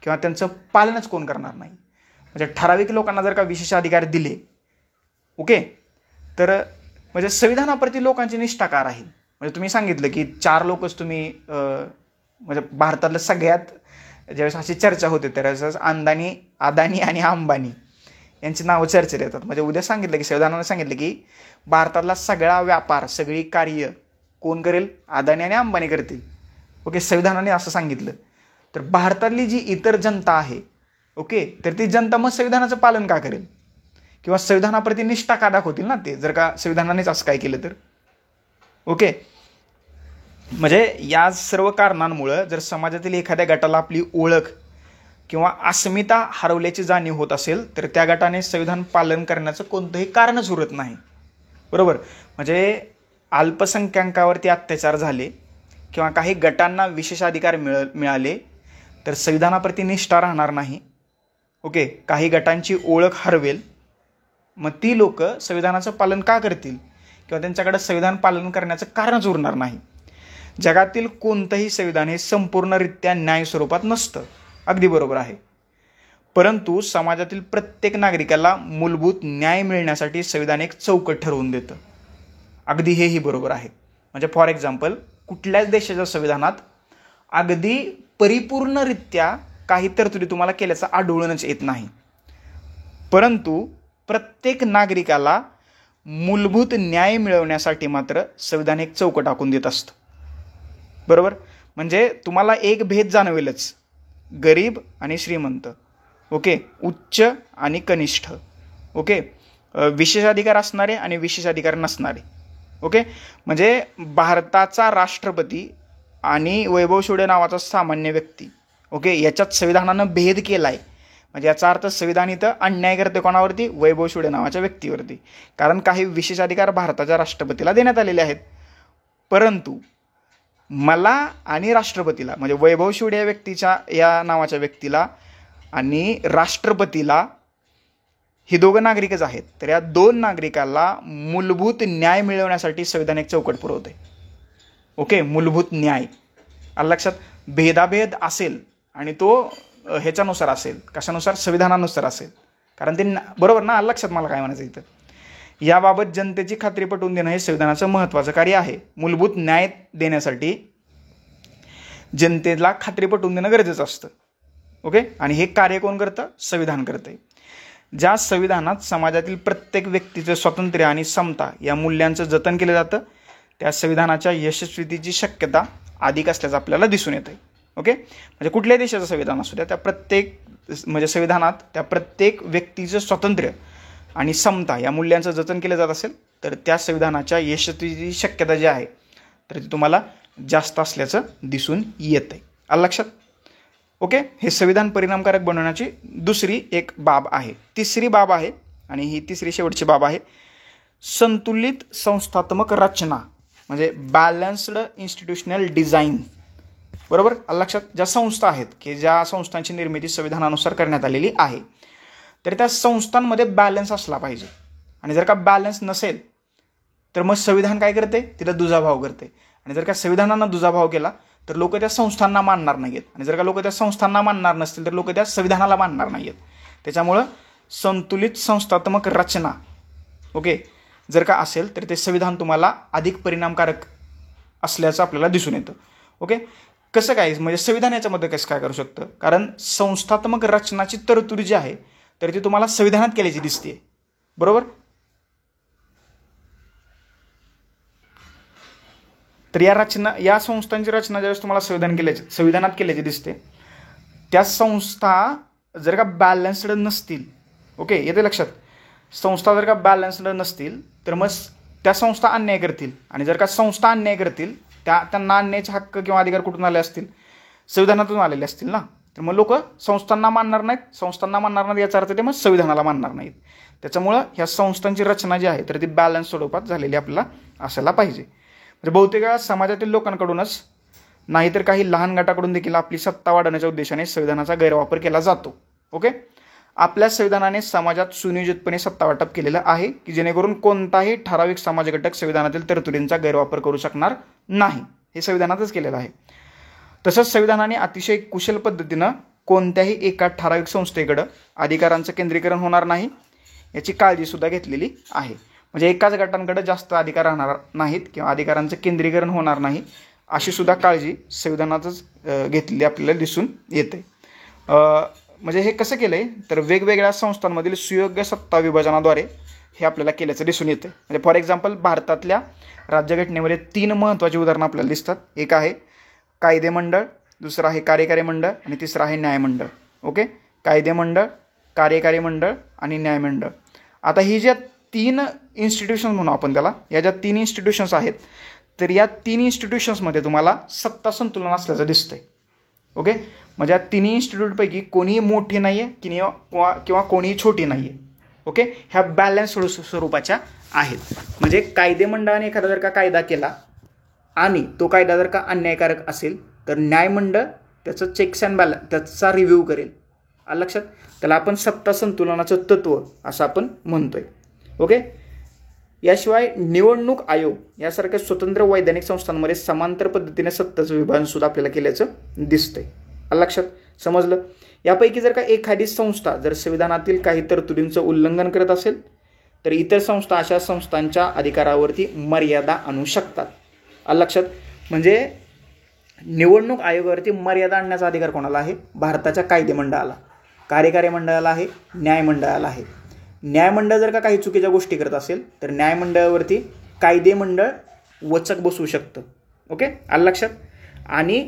किंवा त्यांचं पालनच कोण करणार नाही. म्हणजे ठराविक लोकांना जर का विशेषाधिकार दिले, ओके, तर म्हणजे संविधानाप्रती लोकांची निष्ठा का राहील? म्हणजे तुम्ही सांगितलं की 4 लोकच तुम्ही म्हणजे भारतातलं सगळ्यात ज्यावेळेस अशी चर्चा होते त्यावेळेस अदानी आणि अंबानी यांची नावं चर्चेत येतात. म्हणजे उद्या सांगितलं की संविधानाने सांगितलं की भारतातला सगळा व्यापार सगळी कार्य कोण करेल? अदानी आणि अंबानी करतील. ओके, संविधानाने असं सांगितलं तर भारतातली जी इतर जनता आहे, ओके, तर ती जनता मग संविधानाचं पालन का करेल किंवा संविधानाप्रती निष्ठा का दाखवतील ना ते, जर का संविधानानेच असं काय केलं तर? ओके, म्हणजे या सर्व कारणांमुळं जर समाजातील एखाद्या गटाला आपली ओळख किंवा अस्मिता हरवल्याची जाणीव होत असेल तर त्या गटाने संविधान पालन करण्याचं कोणतंही कारणच उरत नाही. बरोबर. म्हणजे अल्पसंख्याकावरती अत्याचार झाले किंवा काही गटांना विशेष अधिकार मिळाले तर संविधानाप्रती निष्ठा राहणार नाही. ओके, काही गटांची ओळख हरवेल, मग ती लोक संविधानाचं पालन का करतील किंवा त्यांच्याकडे संविधान पालन करण्याचं कारणच उरणार नाही. जगातील कोणतंही संविधान हे संपूर्णरित्या न्याय स्वरूपात नसतं, अगदी बरोबर आहे. परंतु समाजातील प्रत्येक नागरिकाला मूलभूत न्याय मिळण्यासाठी संविधान एक चौकट ठरवून देतं, अगदी हेही बरोबर आहे. म्हणजे फॉर एक्झाम्पल, कुठल्याच देशाच्या संविधानात अगदी परिपूर्णरित्या काही तरतुदी तुम्हाला केल्याचं आढळूनच येत नाही, परंतु प्रत्येक नागरिकाला मूलभूत न्याय मिळवण्यासाठी मात्र संविधान एक चौकट आखून देत असतं. बरोबर. म्हणजे तुम्हाला एक भेद जाणवेलच, गरीब आणि श्रीमंत, ओके, उच्च आणि कनिष्ठ, ओके, विशेषाधिकार असणारे आणि विशेषाधिकार नसणारे, ओके. म्हणजे भारताचा राष्ट्रपती आणि वैभव सूर्य नावाचा सामान्य व्यक्ती, ओके, याच्यात संविधानानं भेद केला आहे. म्हणजे याचा अर्थ संविधान इथं अन्याय करते कोणावरती? वैभव सूर्य नावाच्या व्यक्तीवरती. कारण काही विशेषाधिकार भारताच्या राष्ट्रपतीला देण्यात आलेले आहेत, परंतु मला आणि राष्ट्रपतीला, म्हणजे वैभव सूर्य या व्यक्तीच्या या नावाच्या व्यक्तीला आणि राष्ट्रपतीला, ही दोघं नागरिकच आहेत, तर या दोन नागरिकाला मूलभूत न्याय मिळवण्यासाठी संविधान एक चौकट पुरवते. ओके, मूलभूत न्याय. आलं लक्षात? भेदाभेद असेल आणि तो ह्याच्यानुसार असेल, कशानुसार? संविधानानुसार असेल. कारण ते बरोबर ना? आलं लक्षात मला काय म्हणायचं इथं? याबाबत जनतेची खात्री पटवून देणं हे संविधानाचं महत्त्वाचं कार्य आहे. मूलभूत न्याय देण्यासाठी जनतेला खात्री पटवून देणं गरजेचं असतं. ओके, आणि हे कार्य कोण करतं? संविधान करते. ज्या संविधानात समाजातील प्रत्येक व्यक्तीचं स्वातंत्र्य आणि समता या मूल्यांचं जतन केलं जातं, त्या संविधानाच्या यशस्वीतेची शक्यता अधिक असल्याचं आपल्याला दिसून येतं. ओके, म्हणजे कुठल्याही देशाचं संविधान असू द्या, त्या प्रत्येक म्हणजे संविधानात त्या प्रत्येक व्यक्तीचं स्वातंत्र्य आणि समता या मूल्यांचं जतन केलं जात असेल तर त्या संविधानाच्या यशस्वीची शक्यता जी आहे तर ती तुम्हाला जास्त असल्याचं दिसून येतं. आलं लक्षात? ओके, हे संविधान परिणामकारक बनवण्याची दुसरी एक बाब आहे. तिसरी बाब आहे, आणि ही तिसरी शेवटची बाब आहे, संतुलित संस्थात्मक रचना, म्हणजे बॅलन्स्ड इन्स्टिट्यूशनल डिझाईन. बरोबर. आलं लक्षात? ज्या संस्था आहेत की ज्या संस्थांची निर्मिती संविधानानुसार करण्यात आलेली आहे, तर त्या संस्थांमध्ये बॅलन्स असला पाहिजे. आणि जर का बॅलन्स नसेल तर मग संविधान काय करते? तिला दुजाभाव करते. आणि जर का संविधानानं दुजाभाव केला तर लोक त्या संस्थांना मानणार नाहीत, आणि जर का लोक त्या संस्थांना मानणार नसतील तर लोक त्या संविधानाला मानणार नाहीत. त्याच्यामुळं संतुलित संस्थात्मक रचना, ओके, जर का असेल तर ते संविधान तुम्हाला अधिक परिणामकारक असल्याचं आपल्याला दिसून येतं. ओके, कसं काय? म्हणजे संविधान याच्यामध्ये कसं काय करू शकतं? कारण संस्थात्मक रचनाची तरतूद जी आहे तर ती तुम्हाला संविधानात केल्याची दिसते. बरोबर. तर या संस्थांची रचना ज्यावेळेस तुम्हाला संविधानात केल्याची दिसते, त्या संस्था जर का बॅलन्स्ड नसतील, ओके, येते लक्षात? संस्था जर का बॅलन्स्ड नसतील तर मग त्या संस्था अन्याय करतील, आणि जर का संस्था अन्याय करतील त्यांना अन्यायाचे हक्क किंवा अधिकार कुठून आले असतील? संविधानातून आलेले असतील ना. तर मग लोक संस्थांना मानणार नाहीत, याचा अर्थ ते मग संविधानाला मानणार नाहीत. त्याच्यामुळं ह्या संस्थांची रचना जी आहे तर ती बॅलन्स स्वरूपात झालेली आपल्याला असायला पाहिजे. म्हणजे बहुतेक वेळा समाजातील लोकांकडूनच नाही तर काही लहान गटाकडून देखील आपली सत्ता वाढवण्याच्या उद्देशाने संविधानाचा गैरवापर केला जातो. ओके, आपल्या संविधानाने समाजात सुनियोजितपणे सत्ता वाटप केलेलं आहे की जेणेकरून कोणताही ठराविक समाज घटक संविधानातील तरतुदींचा गैरवापर करू शकणार नाही. हे संविधानातच केलेलं आहे. तसंच संविधानाने अतिशय कुशल पद्धतीनं कोणत्याही एका ठराविक संस्थेकडं अधिकारांचं केंद्रीकरण होणार नाही याची काळजी सुद्धा घेतलेली आहे. म्हणजे एकाच गटांकडे जास्त अधिकार राहणार नाहीत किंवा अधिकारांचं केंद्रीकरण होणार नाही अशी सुद्धा काळजी संविधानातच घेतलेली आपल्याला दिसून येते. म्हणजे हे कसं केलं आहे तर वेगवेगळ्या संस्थांमधील सुयोग्य सत्ता विभाजनाद्वारे हे आपल्याला केल्याचं दिसून येते. म्हणजे फॉर एक्झाम्पल, भारतातल्या राज्यघटनेमध्ये 3 महत्त्वाची उदाहरणं आपल्याला दिसतात. एक आहे कायदेमंडळ, दुसरं आहे कार्यकारी मंडळ, आणि तिसरं आहे न्यायमंडळ. ओके, कायदेमंडळ, कार्यकारी मंडळ आणि न्यायमंडळ. आता ही ज्या 3 इन्स्टिट्यूशन्स म्हणू आपण त्याला, या ज्या 3 इन्स्टिट्यूशन्स आहेत तर या 3 इन्स्टिट्यूशन्समध्ये तुम्हाला सत्ता संतुलन असल्याचं दिसतंय. ओके, म्हणजे या 3 इन्स्टिट्यूटपैकी कोणीही मोठी नाही आहे किंवा कोणीही छोटी नाही आहे. ओके, ह्या बॅलन्स स्वरूपाच्या आहेत. म्हणजे कायदेमंडळाने एखादा जर का कायदा केला आणि तो कायदा जर का अन्यायकारक असेल तर न्यायमंडळ त्याचं चेक्स अँड बॅलन्स त्याचा रिव्ह्यू करेल. लक्षात, त्याला आपण सत्ता संतुलनाचं तत्व असं आपण म्हणतोय. ओके. याशिवाय निवडणूक आयोग यासारख्या स्वतंत्र वैधानिक संस्थांमध्ये समांतर पद्धतीने सत्ताचं विभाजन सुद्धा आपल्याला केल्याचं दिसतंय. लक्षात, समजलं. यापैकी जर का एखादी संस्था जर संविधानातील काही तरतुदींचं उल्लंघन करत असेल तर इतर संस्था अशा संस्थांच्या अधिकारावरती मर्यादा आणू शकतात. लक्षात, म्हणजे निवडणूक आयोगावरती मर्यादा आणण्याचा अधिकार कोणाला आहे? भारताच्या कायदेमंडळाला, कार्यकारी मंडळाला आहे, न्यायमंडळाला आहे. न्यायमंडळ जर का काही चुकीच्या गोष्टी करत असेल तर न्यायमंडळावरती कायदेमंडळ वचक बसवू शकतं. ओके, आलं लक्षात. आणि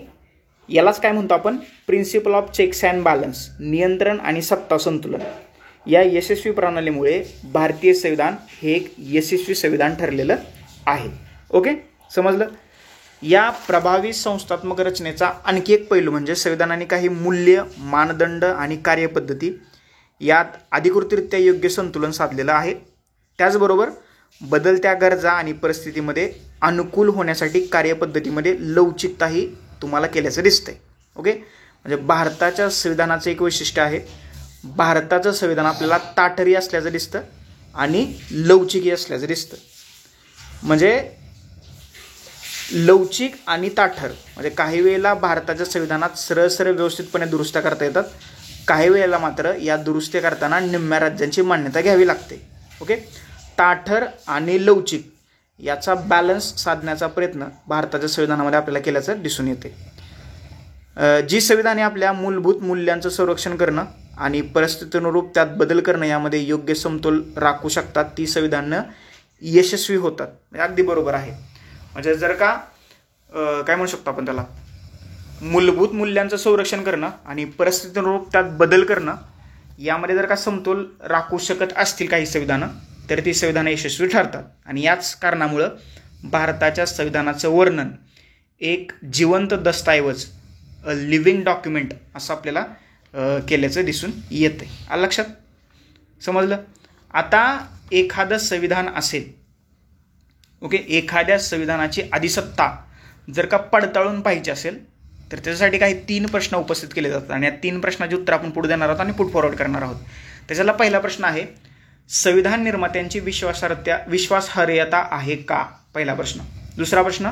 यालाच काय म्हणतो आपण? Principle of checks and balance, नियंत्रण आणि सत्ता संतुलन. या यशस्वी प्रणालीमुळे भारतीय संविधान हे एक यशस्वी संविधान ठरलेलं आहे. ओके, समजलं. या प्रभावी संस्थात्मक रचनेचा आणखी एक पैलू म्हणजे संविधानाने काही मूल्य, मानदंड आणि कार्यपद्धती यात अधिकृतरित्या योग्य संतुलन साधलेलं आहे. त्याचबरोबर बदलत्या गरजा आणि परिस्थितीमध्ये अनुकूल होण्यासाठी कार्यपद्धतीमध्ये लवचिकताही तुम्हाला केल्याचं दिसतंय. ओके, म्हणजे भारताच्या संविधानाचं एक वैशिष्ट्य आहे, भारताचं संविधान आपल्याला ताठरी असल्याचं दिसतं आणि लवचिकी असल्याचं दिसतं. म्हणजे लवचिक आणि ताठर म्हणजे काही वेळेला भारताच्या संविधानात सरळ सरळ व्यवस्थितपणे दुरुस्त्या करता येतात, काही वेळेला मात्र या दुरुस्त्या करताना निम्म्या राज्यांची मान्यता घ्यावी लागते. ओके, ताठर आणि लवचिक याचा बॅलन्स साधण्याचा प्रयत्न भारताच्या संविधानामध्ये आपल्याला केल्याचं दिसून येते. जी संविधाने आपल्या मूलभूत मूल्यांचं संरक्षण करणं आणि परिस्थितीनुरूप त्यात बदल करणं यामध्ये योग्य समतोल राखू शकतात ती संविधानं यशस्वी होतात. अगदी बरोबर आहे. म्हणजे जर का काय म्हणू शकतो आपण त्याला, मूलभूत मूल्यांचं संरक्षण करणं आणि परिस्थितीनुरूप त्यात बदल करणं यामध्ये जर का समतोल राखू शकत असतील काही संविधानं तर ती संविधानं यशस्वी ठरतात. आणि याच कारणामुळं भारताच्या संविधानाचं वर्णन एक जिवंत दस्तऐवज, लिव्हिंग डॉक्युमेंट असं आपल्याला केल्याचं दिसून येतं. आलं लक्षात, समजलं. आता एखादं संविधान असेल, ओके, एखाद्या संविधानाची अधिसत्ता जर का पडताळून पाहिजे असेल तर त्याच्यासाठी काही 3 प्रश्न उपस्थित केले जातात आणि या 3 प्रश्नाची उत्तर आपण पुढे देणार आहोत आणि पुट फॉरवर्ड करणार आहोत. त्याच्याला पहिला प्रश्न आहे, संविधान निर्मात्यांची विश्वासार्हता आहे का? पहिला प्रश्न. दुसरा प्रश्न,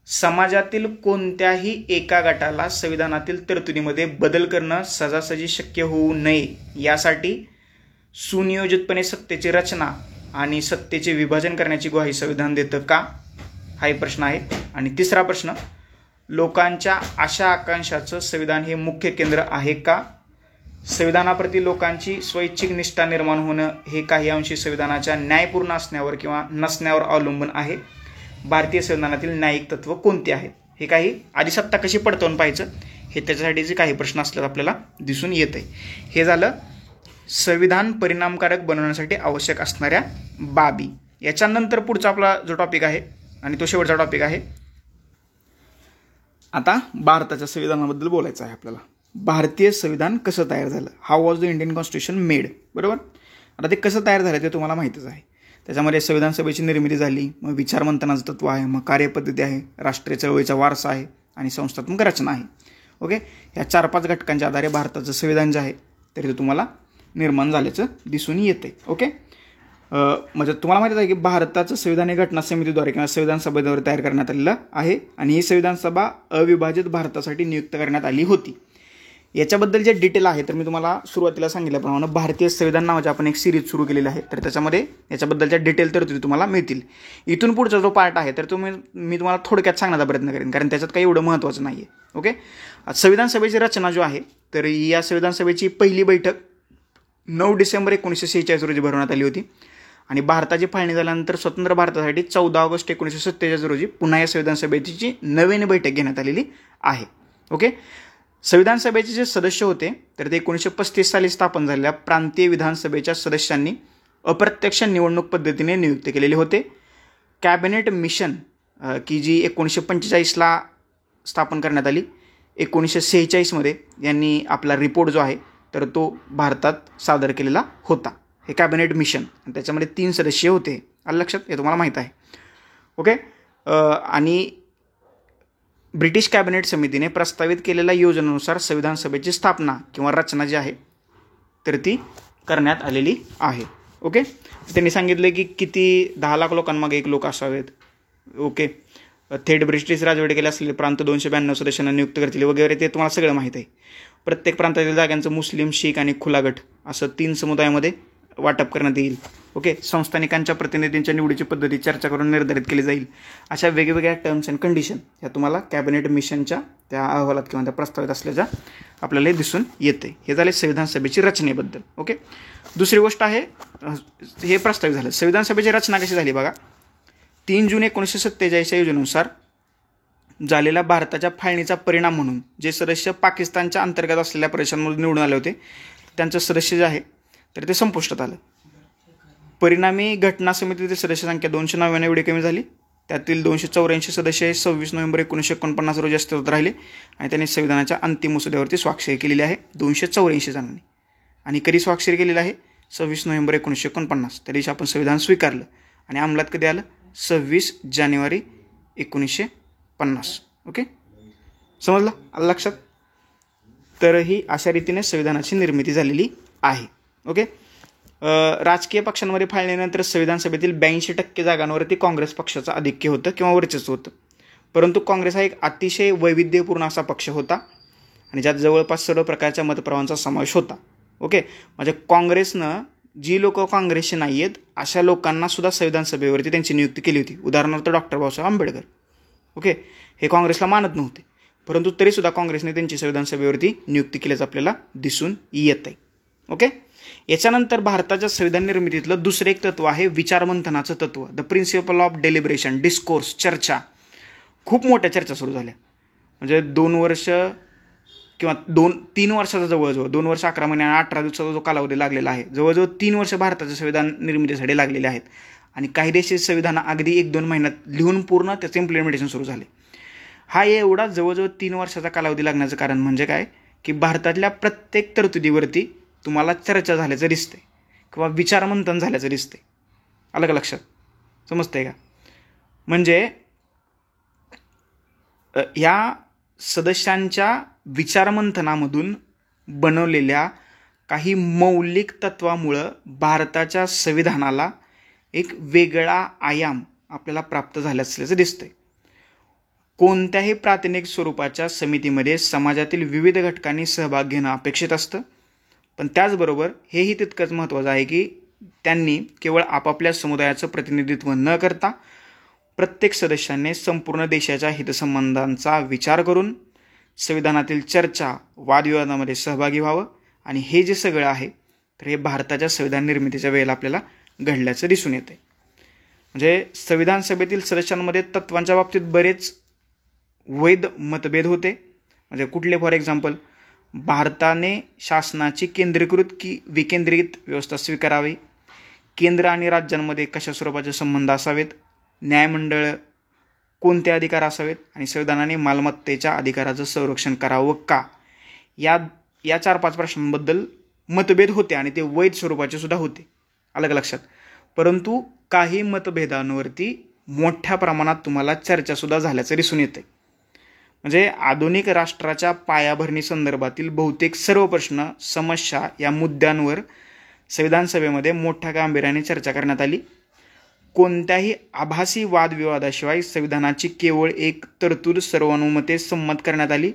समाजातील कोणत्याही एका गटाला संविधानातील तरतुदीमध्ये बदल करणं सहजासहजी शक्य होऊ नये यासाठी सुनियोजितपणे सत्तेची रचना आणि सत्तेचे विभाजन करण्याची ग्वाही संविधान देतं का? हा एक प्रश्न आहे. आणि तिसरा प्रश्न, लोकांच्या आशा आकांक्षाचं संविधान हे मुख्य केंद्र आहे का? संविधानाप्रती लोकांची स्वैच्छिक निष्ठा निर्माण होणं हे काही अंशी संविधानाच्या न्यायपूर्ण असण्यावर किंवा नसण्यावर अवलंबून आहे. भारतीय संविधानातील न्यायिक तत्व कोणते आहेत? हे काही अधिसत्ता कशी पडताळून पाहायचं हे त्याच्यासाठीचे काही प्रश्न असल्यास आपल्याला दिसून येत आहे. हे झालं संविधान परिणामकारक बनवण्यासाठी आवश्यक असणाऱ्या बाबी. याच्यानंतर पुढचा आपला जो टॉपिक आहे आणि तो शेवटचा टॉपिक आहे, आता भारताच्या संविधानाबद्दल बोलायचं आहे आपल्याला. भारतीय संविधान कसं तयार झालं? How was the Indian constitution made? बरोबर. आता ते कसं तयार झालं ते तुम्हाला माहितीच आहे. त्याच्यामध्ये संविधान सभेची निर्मिती झाली, मग विचारमंथनाचं तत्व आहे, मग कार्यपद्धती आहे, राष्ट्रीय चळवळीचा वारसा आहे आणि संस्थात्मक रचना आहे. ओके, ह्या 4-5 घटकांच्या आधारे भारताचं संविधान जे आहे तरी ते तुम्हाला निर्माण झाल्याचं दिसून येते. ओके, म्हणजे तुम्हाला माहिती आहे की भारताचं संविधान हे घटना समितीद्वारे किंवा संविधान सभेद्वारे तयार करण्यात आलेलं आहे आणि ही संविधान सभा अविभाजित भारतासाठी नियुक्त करण्यात आली होती. याच्याबद्दल जे डिटेल आहे तर मी तुम्हाला सुरुवातीला सांगितल्याप्रमाणे भारतीय संविधान नावाची आपण एक सिरीज सुरू केलेली आहे, तर त्याच्यामध्ये याच्याबद्दलच्या डिटेल तरतुदी तुम्हाला मिळतील. इथून पुढचा जो पार्ट आहे तर मी तुम्हाला थोडक्यात सांगण्याचा प्रयत्न करेन कारण त्याच्यात काही एवढं महत्त्वाचं नाही आहे. ओके, संविधान सभेची रचना जो आहे तर या संविधान सभेची पहिली बैठक 9 डिसेंबर 1946 रोजी भरवण्यात आली होती आणि भारताची फाळणी झाल्यानंतर स्वतंत्र भारतासाठी 14 ऑगस्ट 1947 रोजी पुन्हा या संविधान सभेची नवीन बैठक घेण्यात आलेली आहे. ओके, संविधान सभेचे जे सदस्य होते तर ते 1935 साली स्थापन झालेल्या प्रांतीय विधानसभेच्या सदस्यांनी अप्रत्यक्ष निवडणूक पद्धतीने नियुक्त केलेले होते. कॅबिनेट मिशन की जी 1945ला स्थापन करण्यात आली, 1946मध्ये यांनी आपला रिपोर्ट जो आहे तर तो भारतात सादर केलेला होता. हे कॅबिनेट मिशन आणि त्याच्यामध्ये 3 सदस्य होते आलं लक्षात, हे तुम्हाला माहीत आहे. ओके. आणि ब्रिटिश कॅबिनेट समितीने प्रस्तावित केलेल्या योजनेनुसार संविधान सभेची स्थापना किंवा रचना जी आहे तर ती करण्यात आलेली आहे. ओके. त्यांनी सांगितले की किती 10 लाख लोकांमागे एक लोक असावेत. ओके. थेट ब्रिटिश राजवटीखाली असलेले प्रांत 292 सदस्यांना नियुक्त करतील वगैरे, ते तुम्हाला सगळं माहीत आहे. प्रत्येक प्रांतातील जागांचं मुस्लिम, शीख आणि खुला गट असं 3 समुदायामध्ये वाटप करण्यात येईल. ओके. संस्थानिकांच्या प्रतिनिधींच्या निवडीची पद्धती चर्चा करून निर्धारित केली जाईल. अशा वेगवेगळ्या टर्म्स अँड कंडिशन ह्या तुम्हाला कॅबिनेट मिशनच्या त्या अहवालात किंवा त्या प्रस्तावित असल्याच्या आपल्याला दिसून येते. हे झाले संविधान सभेची रचनेबद्दल. ओके. दुसरी गोष्ट आहे, हे प्रस्तावित झालं. संविधान सभेची रचना कशी झाली बघा. 3 जून 1947 योजनेनुसार झालेल्या भारताच्या फाळणीचा परिणाम म्हणून जे सदस्य पाकिस्तानच्या अंतर्गत असलेल्या प्रदेशांमधून निवडून आले होते त्यांचं सदस्य जे आहे तर ते संपुष्टात आलं. परिणामी घटना समितीतील सदस्य संख्या 299 एवढी कमी झाली. त्यातील 284 सदस्य 26 नोव्हेंबर 1949 रोजी अस्तित्वात राहिले आणि त्यांनी संविधानाच्या अंतिम मसुद्यावरती स्वाक्षरी केलेली आहे 284 जणांनी. आणि कधी स्वाक्षरी केलेली आहे 26 नोव्हेंबर 1949. त्या दिवशी आपण संविधान स्वीकारलं आणि अंमलात कधी आलं 26 जानेवारी 1950. ओके. समजलं, आलं लक्षात. तर ही अशा रीतीने संविधानाची निर्मिती झालेली आहे. ओके. राजकीय पक्षांमध्ये फाळणीनंतर संविधान सभेतील 82% जागांवरती काँग्रेस पक्षाचं आधिक्य होतं किंवा वर्चस्व होतं. परंतु काँग्रेस हा एक अतिशय वैविध्यपूर्ण असा पक्ष होता आणि ज्यात जवळपास सर्व प्रकारच्या मतप्रवाहांचा समावेश होता. ओके. म्हणजे काँग्रेसनं जी लोक काँग्रेसचे नाही आहेत अशा लोकांना सुद्धा संविधान सभेवरती त्यांची नियुक्ती केली होती. उदाहरणार्थ डॉक्टर बाबासाहेब आंबेडकर. ओके. हे काँग्रेसला मानत नव्हते, परंतु तरीसुद्धा काँग्रेसने त्यांची संविधान सभेवरती नियुक्ती केल्याचं आपल्याला दिसून येत आहे. ओके. याच्यानंतर भारताच्या संविधान निर्मितीतलं दुसरं एक तत्व आहे विचारमंथनाचं तत्व, the principle of deliberation, discourse, चर्चा. खूप मोठ्या चर्चा सुरू झाल्या. म्हणजे 2 वर्ष किंवा 3 वर्षाचा जवळजवळ 2 वर्ष 11 महिने आणि 18 दिवसाचा जो कालावधी लागलेला आहे, जवळजवळ 3 वर्ष भारताच्या संविधान निर्मितीसाठी लागलेले आहेत. आणि काही देशाचे संविधान अगदी 1-2 महिन्यात लिहून पूर्ण त्याचं इम्प्लिमेंटेशन सुरू झाले. हा एवढा जवळजवळ 3 वर्षाचा कालावधी लागण्याचं कारण म्हणजे काय की भारतातल्या प्रत्येक तरतुदीवरती तुम्हाला चर्चा झाल्याचं दिसते किंवा विचारमंथन झाल्याचं दिसते. आलं का लक्षात, समजतंय का. म्हणजे या सदस्यांच्या विचारमंथनामधून बनवलेल्या काही मौलिक तत्वामुळं भारताच्या संविधानाला एक वेगळा आयाम आपल्याला प्राप्त झाल्याचं दिसतंय. कोणत्याही प्रातिनिधिक स्वरूपाच्या समितीमध्ये समाजातील विविध घटकांनी सहभाग घेणं अपेक्षित असतं, पण त्याचबरोबर हेही तितकंच महत्त्वाचं आहे की त्यांनी केवळ आपापल्या समुदायाचं प्रतिनिधित्व न करता प्रत्येक सदस्याने संपूर्ण देशाच्या हितसंबंधांचा विचार करून संविधानातील चर्चा, वादविवादामध्ये सहभागी व्हावं. आणि हे जे सगळं आहे तर हे भारताच्या संविधान निर्मितीच्या वेळेला आपल्याला घडल्याचं दिसून येते. म्हणजे संविधान सभेतील सदस्यांमध्ये तत्वांच्या बाबतीत बरेच वैध मतभेद होते. म्हणजे कुठले, फॉर एक्झाम्पल, भारताने शासनाची केंद्रीकृत की विकेंद्रित व्यवस्था स्वीकारावी, केंद्र आणि राज्यांमध्ये कशा स्वरूपाचे संबंध असावेत, न्यायमंडळ कोणते अधिकार असावेत आणि संविधानाने मालमत्तेच्या अधिकाराचं संरक्षण करावं का, या 4-5 प्रश्नांबद्दल मतभेद होते आणि ते वैध स्वरूपाचे सुद्धा होते. अलग लक्षात. परंतु काही मतभेदांवरती मोठ्या प्रमाणात तुम्हाला चर्चासुद्धा झाल्याचं दिसून येते. म्हणजे आधुनिक राष्ट्राच्या पायाभरणी संदर्भातील बहुतेक सर्व प्रश्न, समस्या या मुद्द्यांवर संविधान सभेमध्ये मोठ्या गांभीर्याने चर्चा करण्यात आली. कोणत्याही आभासी वादविवादाशिवाय संविधानाची केवळ एक तरतूद सर्वानुमते संमत करण्यात आली,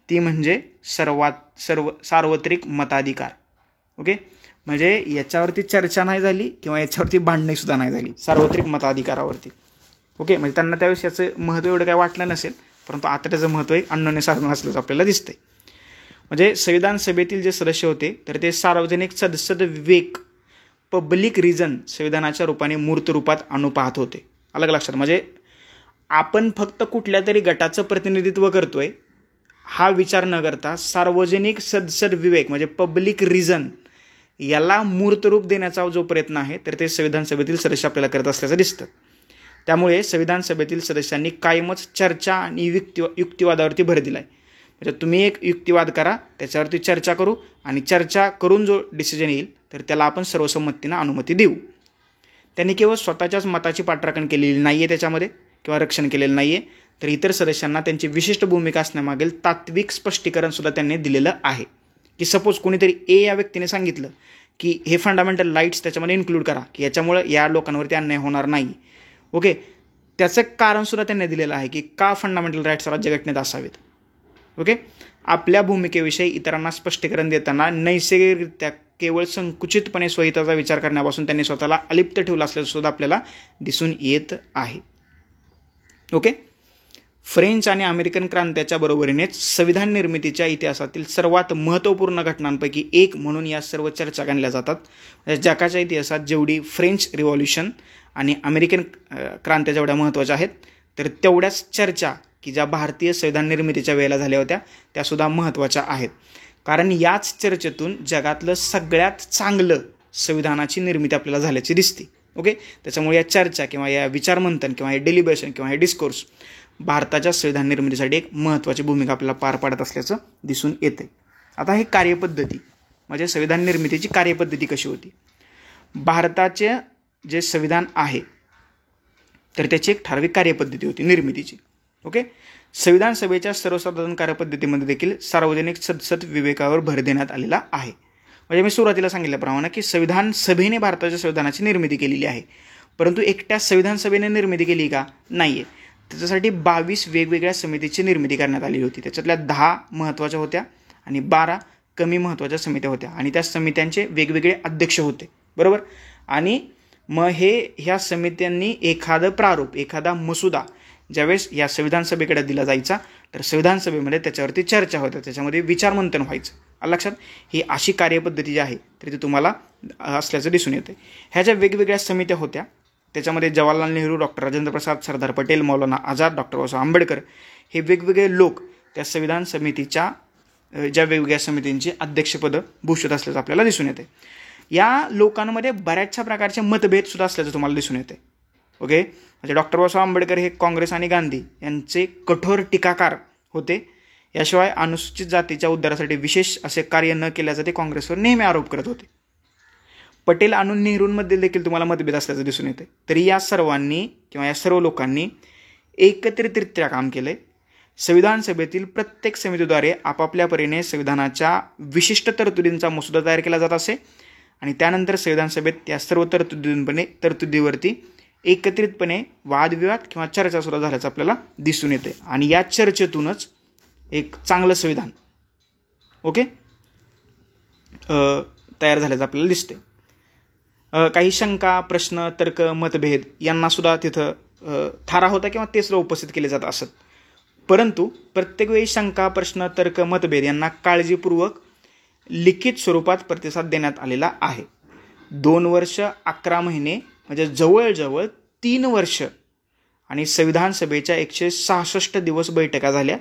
ती म्हणजे सार्वत्रिक मताधिकार. ओके. म्हणजे याच्यावरती चर्चा नाही झाली किंवा याच्यावरती भांडणेसुद्धा नाही झाली, सार्वत्रिक मताधिकारावरती. ओके. म्हणजे त्यांना त्यावेळेस याचं महत्त्व एवढं काय वाटलं नसेल, परंतु आता त्याचं महत्त्व एक अन्योन्य साधन असल्याचं आपल्याला दिसतंय. म्हणजे संविधान सभेतील जे सदस्य होते तर ते सार्वजनिक सदस्य विवेक, पब्लिक रिझन संविधानाच्या रूपाने मूर्त रूपात आणू पाहत होते. अलग लक्षात. म्हणजे आपण फक्त कुठल्या तरी गटाचं प्रतिनिधित्व करतोय हा विचार न करता सार्वजनिक सदस्य विवेक म्हणजे पब्लिक रिझन याला मूर्त रूप देण्याचा जो प्रयत्न आहे तर ते संविधान सभेतील सदस्य आपल्याला करत असल्याचं दिसतं. त्यामुळे संविधान सभेतील सदस्यांनी कायमच चर्चा आणि युक्तिवादावरती भर दिला आहे. म्हणजे तुम्ही एक युक्तिवाद करा, त्याच्यावरती चर्चा करू आणि चर्चा करून जो डिसिजन येईल तर त्याला आपण सर्वसंमतीनं अनुमती देऊ. त्यांनी केवळ स्वतःच्याच मताची पाठराखण केलेली नाही आहे त्याच्यामध्ये किंवा रक्षण केलेलं नाही आहे, तर इतर सदस्यांना त्यांची विशिष्ट भूमिका असण्यामागील तात्विक स्पष्टीकरणसुद्धा त्यांनी दिलेलं आहे. की सपोज कोणीतरी ए या व्यक्तीने सांगितलं की हे फंडामेंटल राईट्स त्याच्यामध्ये इन्क्लूड करा, की याच्यामुळे या लोकांवरती अन्याय होणार नाही. ओके, त्याचं कारणसुद्धा त्यांनी दिलेलं आहे की का फंडामेंटल राईट्स राज्यघटनेत असावेत. ओके, आपल्या भूमिकेविषयी इतरांना स्पष्टीकरण देताना नैसर्गिकरित्या केवळ संकुचितपणे स्वहिताचा विचार करण्यापासून त्यांनी स्वतःला अलिप्त ठेवलं असल्याचं सुद्धा आपल्याला दिसून येत आहे. ओके, फ्रेंच आणि अमेरिकन क्रांत्याच्या बरोबरीनेच संविधान निर्मितीच्या इतिहासातील सर्वात महत्त्वपूर्ण घटनांपैकी एक म्हणून या सर्व चर्चा गणल्या जातात. जगाच्या इतिहासात जेवढी फ्रेंच रिव्हॉल्युशन आणि अमेरिकन क्रांत्या जेवढ्या महत्त्वाच्या आहेत, तर तेवढ्याच चर्चा की ज्या भारतीय संविधान निर्मितीच्या वेळेला झाल्या होत्या त्यासुद्धा महत्त्वाच्या आहेत. कारण याच चर्चेतून जगातलं सगळ्यात चांगलं संविधानाची निर्मिती आपल्याला झाल्याची दिसते. ओके, त्याच्यामुळे या चर्चा किंवा या विचारमंथन किंवा हे डेलिब्रेशन किंवा हे डिस्कोर्स भारताच्या संविधान निर्मितीसाठी एक महत्त्वाची भूमिका आपल्याला पार पाडत असल्याचं दिसून येते. आता हे कार्यपद्धती म्हणजे संविधान निर्मितीची कार्यपद्धती कशी होती. भारताचे जे संविधान आहे तर त्याची एक ठराविक कार्यपद्धती होती निर्मितीची. ओके, संविधान सभेच्या सर्वसाधारण कार्यपद्धतीमध्ये देखील सार्वजनिक संसद विवेकावर भर देण्यात आलेला आहे. म्हणजे मी सुरुवातीला सांगितल्याप्रमाणे की संविधान सभेने भारताच्या संविधानाची निर्मिती केलेली आहे, परंतु एकट्या संविधान सभेने निर्मिती केली का, नाही आहे. त्याच्यासाठी 22 वेगवेगळ्या समितीची निर्मिती करण्यात आली होती. त्याच्यातल्या 10 महत्त्वाच्या होत्या आणि 12 कमी महत्त्वाच्या समित्या होत्या आणि त्या समित्यांचे वेगवेगळे अध्यक्ष होते. बरोबर. आणि मग ह्या समित्यांनी एखादं प्रारूप एखादा मसुदा ज्यावेळेस या संविधान सभेकडे दिला जायचा तर संविधान सभेमध्ये त्याच्यावरती चर्चा होते, त्याच्यामध्ये विचारमंथन व्हायचं. लक्षात, ही अशी कार्यपद्धती जी आहे तर ती तुम्हाला असल्याचं दिसून येते. ह्या ज्या वेगवेगळ्या समित्या होत्या त्याच्यामध्ये जवाहरलाल नेहरू, डॉक्टर राजेंद्र प्रसाद, सरदार पटेल, मौलाना आझाद, डॉक्टर बाबासाहेब आंबेडकर हे वेगवेगळे लोक त्या संविधान समितीच्या ज्या वेगवेगळ्या समितींची अध्यक्षपदं भूषवत असल्याचं आपल्याला दिसून येते. या लोकांमध्ये बऱ्याचशा प्रकारचे मतभेद सुद्धा असल्याचं तुम्हाला दिसून येते. ओके, म्हणजे डॉक्टर बाबासाहेब आंबेडकर हे काँग्रेस आणि गांधी यांचे कठोर टीकाकार होते. याशिवाय अनुसूचित जातीच्या उद्धारासाठी विशेष असे कार्य न केल्याचा ते काँग्रेसवर नेहमी आरोप करत होते. पटेल आणि नेहरूंमध्ये देखील तुम्हाला मतभेद असल्याचं दिसून येते. तरी या सर्वांनी किंवा या सर्व लोकांनी एकत्रितरित्या काम केले. संविधान सभेतील प्रत्येक समितीद्वारे आपापल्या परीने संविधानाच्या विशिष्ट तरतुदींचा मसुदा तयार केला जात असे आणि त्यानंतर संविधान सभेत त्या सर्व तरतुदीवरती एकत्रितपणे वादविवाद किंवा चर्चा सुद्धा झाल्याचं आपल्याला दिसून येते आणि या चर्चेतूनच एक चांगलं संविधान ओके तयार झाल्याचं आपल्याला दिसते. काही शंका, प्रश्न, तर्क, मतभेद यांनासुद्धा तिथं थारा होता किंवा ते सुद्धा उपस्थित केले जात असत. परंतु प्रत्येक वेळी शंका, प्रश्न, तर्क, मतभेद यांना काळजीपूर्वक लिखित स्वरूपात प्रतिसाद देण्यात आलेला आहे. 2 वर्ष 11 महिने म्हणजे जवळजवळ 3 वर्ष आणि संविधान सभेच्या 166 दिवस बैठका झाल्या.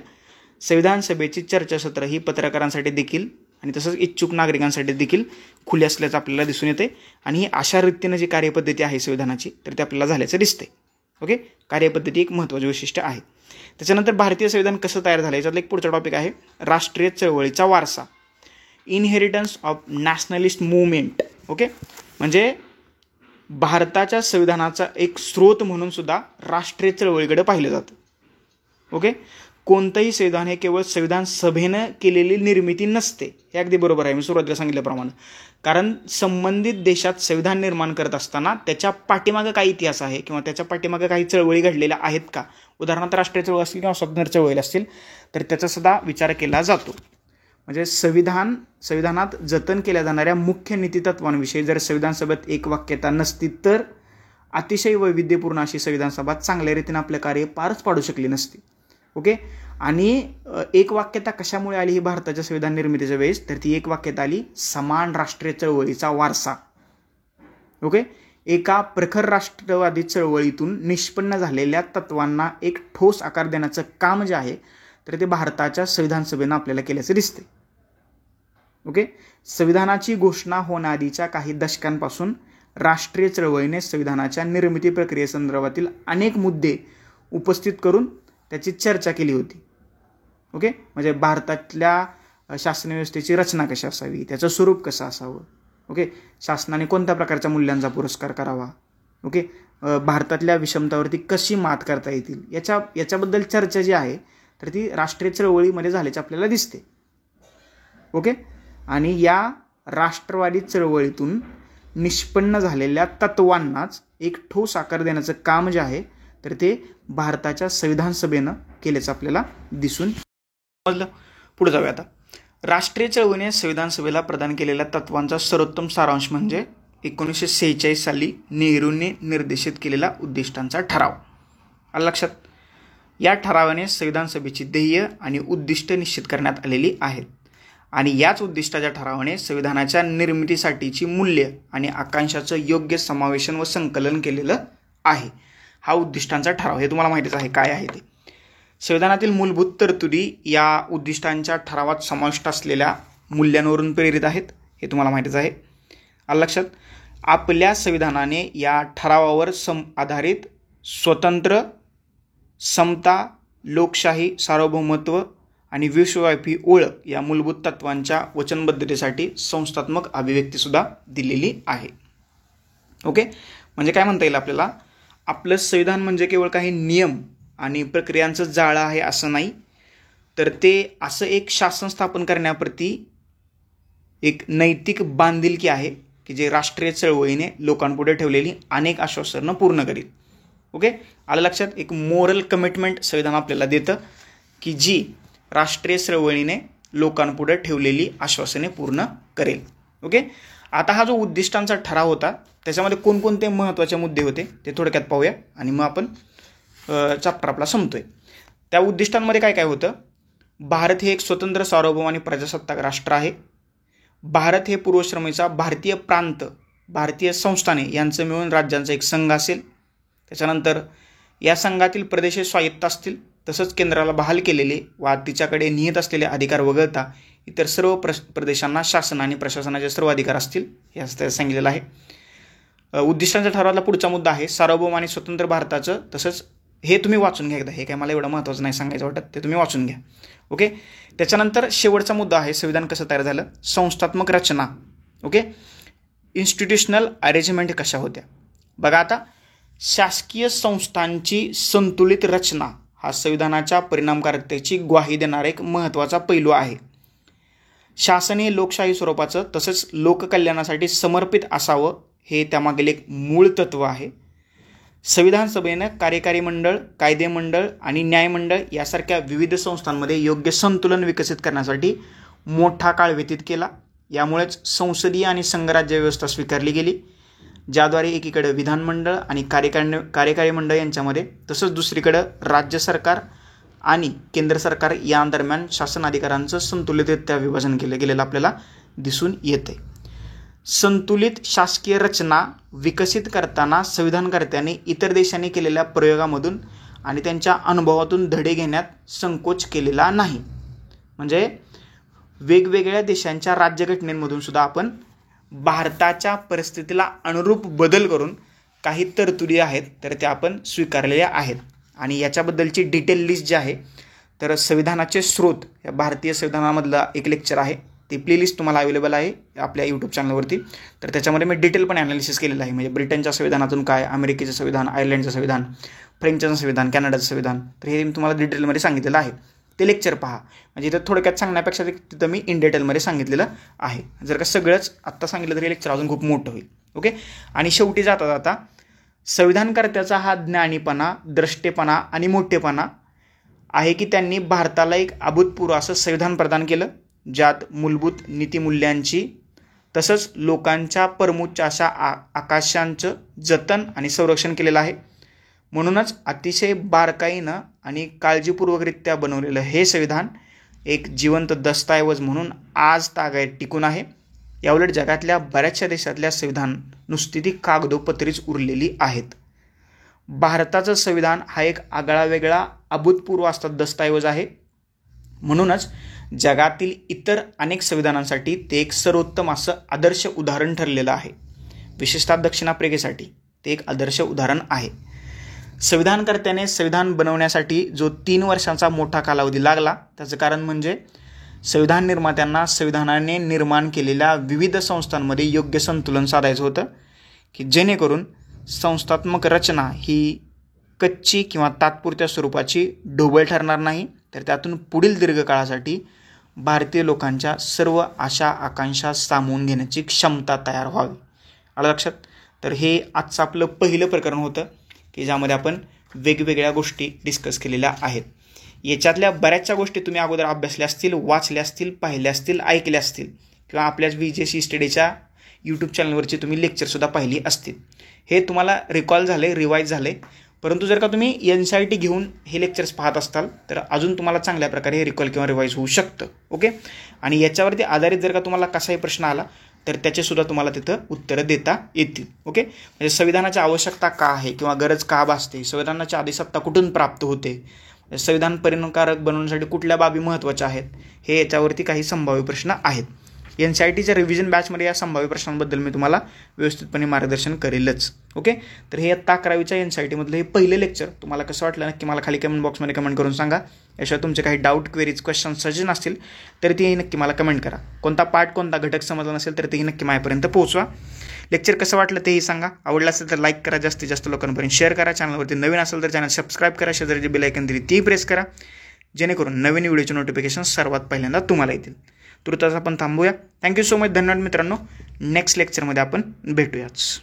संविधान सभेची चर्चासत्र ही पत्रकारांसाठी देखील आणि तसंच इच्छुक नागरिकांसाठी देखील खुली असल्याचं आपल्याला दिसून येते आणि ही अशा रीतीनं जी कार्यपद्धती आहे संविधानाची तर ते आपल्याला झाल्याचं दिसते. ओके, कार्यपद्धती एक महत्त्वाचे वैशिष्ट्य आहे. त्याच्यानंतर भारतीय संविधान कसं तयार झालं याच्यातलं एक पुढचा टॉपिक आहे राष्ट्रीय चळवळीचा वारसा, inheritance of nationalist movement. Okay, म्हणजे भारताच्या संविधानाचा एक स्रोत म्हणून सुद्धा राष्ट्रीय चळवळीकडे पाहिलं जातं. ओके, कोणतंही संविधान हे केवळ संविधान सभेनं केलेली निर्मिती नसते, हे अगदी बरोबर आहे मी सुरुवातीला सांगितल्याप्रमाणे. कारण संबंधित देशात संविधान निर्माण करत असताना त्याच्या पाठीमागं काही इतिहास आहे किंवा त्याच्या पाठीमागं काही चळवळी घडलेल्या आहेत का, उदाहरणार्थ राष्ट्रीय चळवळ असतील किंवा स्वातंत्र्य चळवळी असतील तर त्याचा सुद्धा विचार केला जातो. म्हणजे संविधानात जतन केल्या जाणाऱ्या मुख्य नीतितत्वांविषयी जर संविधान सभेत एक वाक्यता नसती तर अतिशय वैविध्यपूर्ण अशी संविधान सभा चांगल्या रीतीने आपलं कार्य पारच पाडू शकली नसती. ओके, आणि एक वाक्यता कशामुळे आली ही भारताच्या संविधान निर्मितीच्या वेळेस तर ती एक वाक्यता आली समान राष्ट्रीय चळवळीचा वारसा. ओके, एका प्रखर राष्ट्रवादी चळवळीतून निष्पन्न झालेल्या तत्वांना एक ठोस आकार देण्याचं काम जे आहे तर ते भारताच्या संविधान सभेनं आपल्याला केल्याचं दिसते. ओके, संविधानाची घोषणा होण्याआधीच्या काही दशकांपासून राष्ट्रीय चळवळीने संविधानाच्या निर्मिती प्रक्रियेसंदर्भातील अनेक मुद्दे उपस्थित करून त्याची चर्चा केली होती. ओके, म्हणजे भारतातल्या शासन व्यवस्थेची रचना कशी असावी, त्याचं स्वरूप कसं असावं, ओके, शासनाने कोणत्या प्रकारच्या मूल्यांचा पुरस्कार करावा, ओके, भारतातल्या विषमतावरती कशी मात करता येतील याच्याबद्दल चर्चा जी आहे तर ती राष्ट्रीय चळवळीमध्ये झाल्याची आपल्याला दिसते. ओके, आणि या राष्ट्रवादी चळवळीतून निष्पन्न झालेल्या तत्वांनाच एक ठोस आकार देण्याचं काम जे आहे तर ते भारताच्या संविधान सभेनं केल्याचं आपल्याला दिसून समजलं. पुढे जाऊया आता. राष्ट्रीय चळवळीने संविधान सभेला प्रदान केलेल्या तत्वांचा सर्वोत्तम सारांश म्हणजे 1946 साली नेहरूंनी निर्देशित केलेला उद्दिष्टांचा ठराव. आलं लक्षात? या ठरावाने संविधान सभेची ध्येय आणि उद्दिष्ट निश्चित करण्यात आलेली आहेत आणि याच उद्दिष्टाच्या ठरावाने संविधानाच्या निर्मितीसाठीची मूल्य आणि आकांक्षाचं योग्य समावेशन व संकलन केलेलं आहे. हा उद्दिष्टांचा ठराव, हे तुम्हाला माहितीच आहे काय आहे ते. संविधानातील मूलभूत तरतुदी या उद्दिष्टांच्या ठरावात समाविष्ट असलेल्या मूल्यांवरून प्रेरित आहेत, हे तुम्हाला माहितीच आहे. आलं लक्षात? आपल्या संविधानाने या ठरावावर आधारित स्वतंत्र, समता, लोकशाही, सार्वभौमत्व आणि विश्वव्यापी ओळख या मूलभूत तत्वांच्या वचनबद्धतेसाठी संस्थात्मक अभिव्यक्तीसुद्धा दिलेली आहे. ओके, म्हणजे काय म्हणता येईल आपल्याला, आपलं संविधान म्हणजे केवळ काही नियम आणि प्रक्रियांचं जाळं आहे असं नाही, तर ते असं एक शासन स्थापन करण्याप्रती एक नैतिक बांधिलकी आहे की जे राष्ट्रीय चळवळीने लोकांपुढे ठेवलेली अनेक आश्वासनं पूर्ण करील. ओके, आलं लक्षात? एक मोरल कमिटमेंट संविधान आपल्याला देतं की जी राष्ट्रीय चळवळीने लोकांपुढे ठेवलेली आश्वासने पूर्ण करेल. ओके, आता हा जो उद्दिष्टांचा ठराव होता त्याच्यामध्ये कोणकोणते महत्त्वाचे मुद्दे होते ते थोडक्यात पाहूया आणि मग आपण चॅप्टर आपला संपतोय. त्या उद्दिष्टांमध्ये काय काय होतं? भारत हे एक स्वतंत्र, सार्वभौम आणि प्रजासत्ताक राष्ट्र आहे. भारत हे पूर्वश्रमेचा भारतीय प्रांत, भारतीय संस्थाने यांचं मिळून राज्यांचा एक संघ असेल. त्याच्यानंतर या संघातील प्रदेश स्वायत्त असतील, तसंच केंद्राला बहाल केलेले वा तिच्याकडे निहित असलेले अधिकार वगळता इतर सर्व प्रदेशांना शासन आणि प्रशासनाचे सर्व अधिकार असतील, हे असं सांगितलेलं आहे. उद्दिष्टांच्या ठरावातला पुढचा मुद्दा आहे सार्वभौम आणि स्वतंत्र भारताचं. तसंच हे तुम्ही वाचून घ्या एकदा, हे काय मला एवढं महत्त्वाचं नाही सांगायचं वाटत, ते तुम्ही वाचून घ्या. ओके, त्याच्यानंतर शेवटचा मुद्दा आहे संविधान कसं तयार झालं, संस्थात्मक रचना. ओके, इन्स्टिट्यूशनल अरेंजमेंट कशा होत्या. बघा आता, शासकीय संस्थांची संतुलित रचना हा संविधानाच्या परिणामकारकतेची ग्वाही देणारा एक महत्त्वाचा पैलू आहे. शासन हे लोकशाही स्वरूपाचं तसंच लोककल्याणासाठी समर्पित असावं हे त्यामागील एक मूळ तत्व आहे. संविधान सभेनं कार्यकारी मंडळ, कायदे मंडळ आणि न्यायमंडळ यासारख्या विविध संस्थांमध्ये योग्य संतुलन विकसित करण्यासाठी मोठा काळ व्यतीत केला. यामुळेच संसदीय आणि संघराज्य व्यवस्था स्वीकारली गेली, ज्याद्वारे एकीकडे विधानमंडळ आणि कार्यकारी मंडळ यांच्यामध्ये तसंच दुसरीकडं राज्य सरकार आणि केंद्र सरकार या दरम्यान शासन अधिकारांचं संतुलितरित्या विभाजन केलं गेलेलं आपल्याला दिसून येते. संतुलित शासकीय रचना विकसित करताना संविधानकर्त्यांनी इतर देशांनी केलेल्या प्रयोगामधून आणि त्यांच्या अनुभवातून धडे घेण्यात संकोच केलेला नाही. म्हणजे वेगवेगळ्या देशांच्या राज्यघटनेमधून सुद्धा आपण भारताच्या परिस्थितीला अनुरूप बदल करून काही तरतुदी आहेत तर त्या आपण स्वीकारलेल्या आहेत आणि याच्याबद्दलची डिटेल लिस्ट जी आहे तर संविधानाचे स्रोत या भारतीय संविधानामधला एक लेक्चर आहे, ती प्लेलिस्ट तुम्हाला अवेलेबल आहे आपल्या यूट्यूब चॅनलवरती. तर त्याच्यामध्ये मी डिटेलपणे ॲनालिसिस केलेलं आहे, म्हणजे ब्रिटनच्या संविधानातून काय, अमेरिकेचं संविधान, आयर्लंडचं संविधान, फ्रेंचचं संविधान, कॅनडाचं संविधान, तर हे मी तुम्हाला डिटेलमध्ये सांगितलेलं आहे. ते लेक्चर पहा, म्हणजे इथं थोडक्यात सांगण्यापेक्षा तिथं मी इन डिटेलमध्ये सांगितलेलं आहे. जर का सगळंच आत्ता सांगितलं तरी लेक्चर अजून खूप मोठं होईल. ओके, आणि शेवटी जाता जाता संविधानकर्त्याचा हा ज्ञानीपणा, द्रष्टेपणा आणि मोठेपणा आहे की त्यांनी भारताला एक अभूतपूर्व असं संविधान प्रदान केलं, ज्यात मूलभूत नीतिमूल्यांची तसंच लोकांच्या परमोच्च अशा आकाशांचं जतन आणि संरक्षण केलेलं आहे. म्हणूनच अतिशय बारकाईनं आणि काळजीपूर्वकरित्या बनवलेलं हे संविधान एक जिवंत दस्तऐवज म्हणून आज तागायत टिकून आहे. याउलट जगातल्या बऱ्याचशा देशातल्या संविधान नुसती ती कागदोपत्रीच उरलेली आहेत. भारताचं संविधान हा एक आगळा वेगळा अभूतपूर्व असा दस्तऐवज आहे. म्हणूनच जगातील इतर अनेक संविधानांसाठी ते एक सर्वोत्तम असं आदर्श उदाहरण ठरलेलं आहे. विशेषतः दक्षिण आफ्रिकेसाठी ते एक आदर्श उदाहरण आहे. संविधानकर्त्याने संविधान बनवण्यासाठी जो 3 वर्षांचा मोठा कालावधी लागला त्याचं कारण म्हणजे संविधान निर्मात्यांना संविधानाने निर्माण केलेल्या विविध संस्थांमध्ये योग्य संतुलन साधायचं होतं की जेणेकरून संस्थात्मक रचना ही कच्ची किंवा तात्पुरत्या स्वरूपाची ढोबळ ठरणार नाही, तर त्यातून पुढील दीर्घकाळासाठी भारतीय लोकांच्या सर्व आशा आकांक्षा सामावून घेण्याची क्षमता तयार व्हावी. आलं लक्षात? तर हे आजचं आपलं पहिलं प्रकरण होतं की ज्यामध्ये आपण वेगवेगळ्या गोष्टी डिस्कस केलेल्या आहेत. याच्यातल्या बऱ्याचशा गोष्टी तुम्ही अगोदर अभ्यासल्या असतील, वाचल्या असतील, पाहिल्या असतील, ऐकल्या असतील किंवा आपल्याच VJC स्टडीच्या यूट्यूब चॅनलवरची तुम्ही लेक्चरसुद्धा पाहिली असतील. हे तुम्हाला रिकॉल झाले, रिवाईज झाले. परंतु जर का तुम्ही NCERT घेऊन हे लेक्चर्स पाहत असताल तर अजून तुम्हाला चांगल्या प्रकारे हे रिकॉल किंवा रिवाईज होऊ शकतं. ओके. आणि याच्यावरती आधारित जर का तुम्हाला कसाही प्रश्न आला तर त्याचेसुद्धा तुम्हाला तिथं उत्तरं देता येतील. ओके. म्हणजे संविधानाची आवश्यकता का आहे किंवा गरज का भासते, संविधानाची आदिसत्ता कुठून प्राप्त होते, संविधान परिणामकारक बनवण्यासाठी कुठल्या बाबी महत्त्वाच्या आहेत, हे याच्यावरती काही संभाव्य प्रश्न आहेत. NCERTच्या रिव्हिजन बॅचमध्ये या संभाव्य प्रश्नांबद्दल मी तुम्हाला व्यवस्थितपणे मार्गदर्शन करेलच. ओके. तर हे इयत्ता 11वीच्या NCERTमधलं हे पहिलं लेक्चर तुम्हाला कसं वाटलं नक्की मला खाली कमेंट बॉक्समध्ये कमेंट करून सांगा. याशिवाय तुमचे काही डाऊट, क्वेरीज, क्वेश्चन, सजेशन असतील तर तेही नक्की मला कमेंट करा. कोणता पार्ट, कोणता घटक समजला नसेल तर तेही नक्की माझ्यापर्यंत पोहोचवा. लेक्चर कसं वाटलं तेही सांगा. आवडलं असेल तर लाईक करा, जास्तीत जास्त लोकांपर्यंत शेअर करा. चॅनलवरती नवीन असेल तर चॅनल सबस्क्राईब करा, शेजारी बेल आयकॉन दिली ती प्रेस करा, जेणेकरून नवीन व्हिडिओचे नोटिफिकेशन सर्वात पहिल्यांदा तुम्हाला येतील. तुर्तास आपण थांबूया. Thank you so much. धन्यवाद मित्रांनो. नेक्स्ट लेक्चरमध्ये आपण भेटूयाच.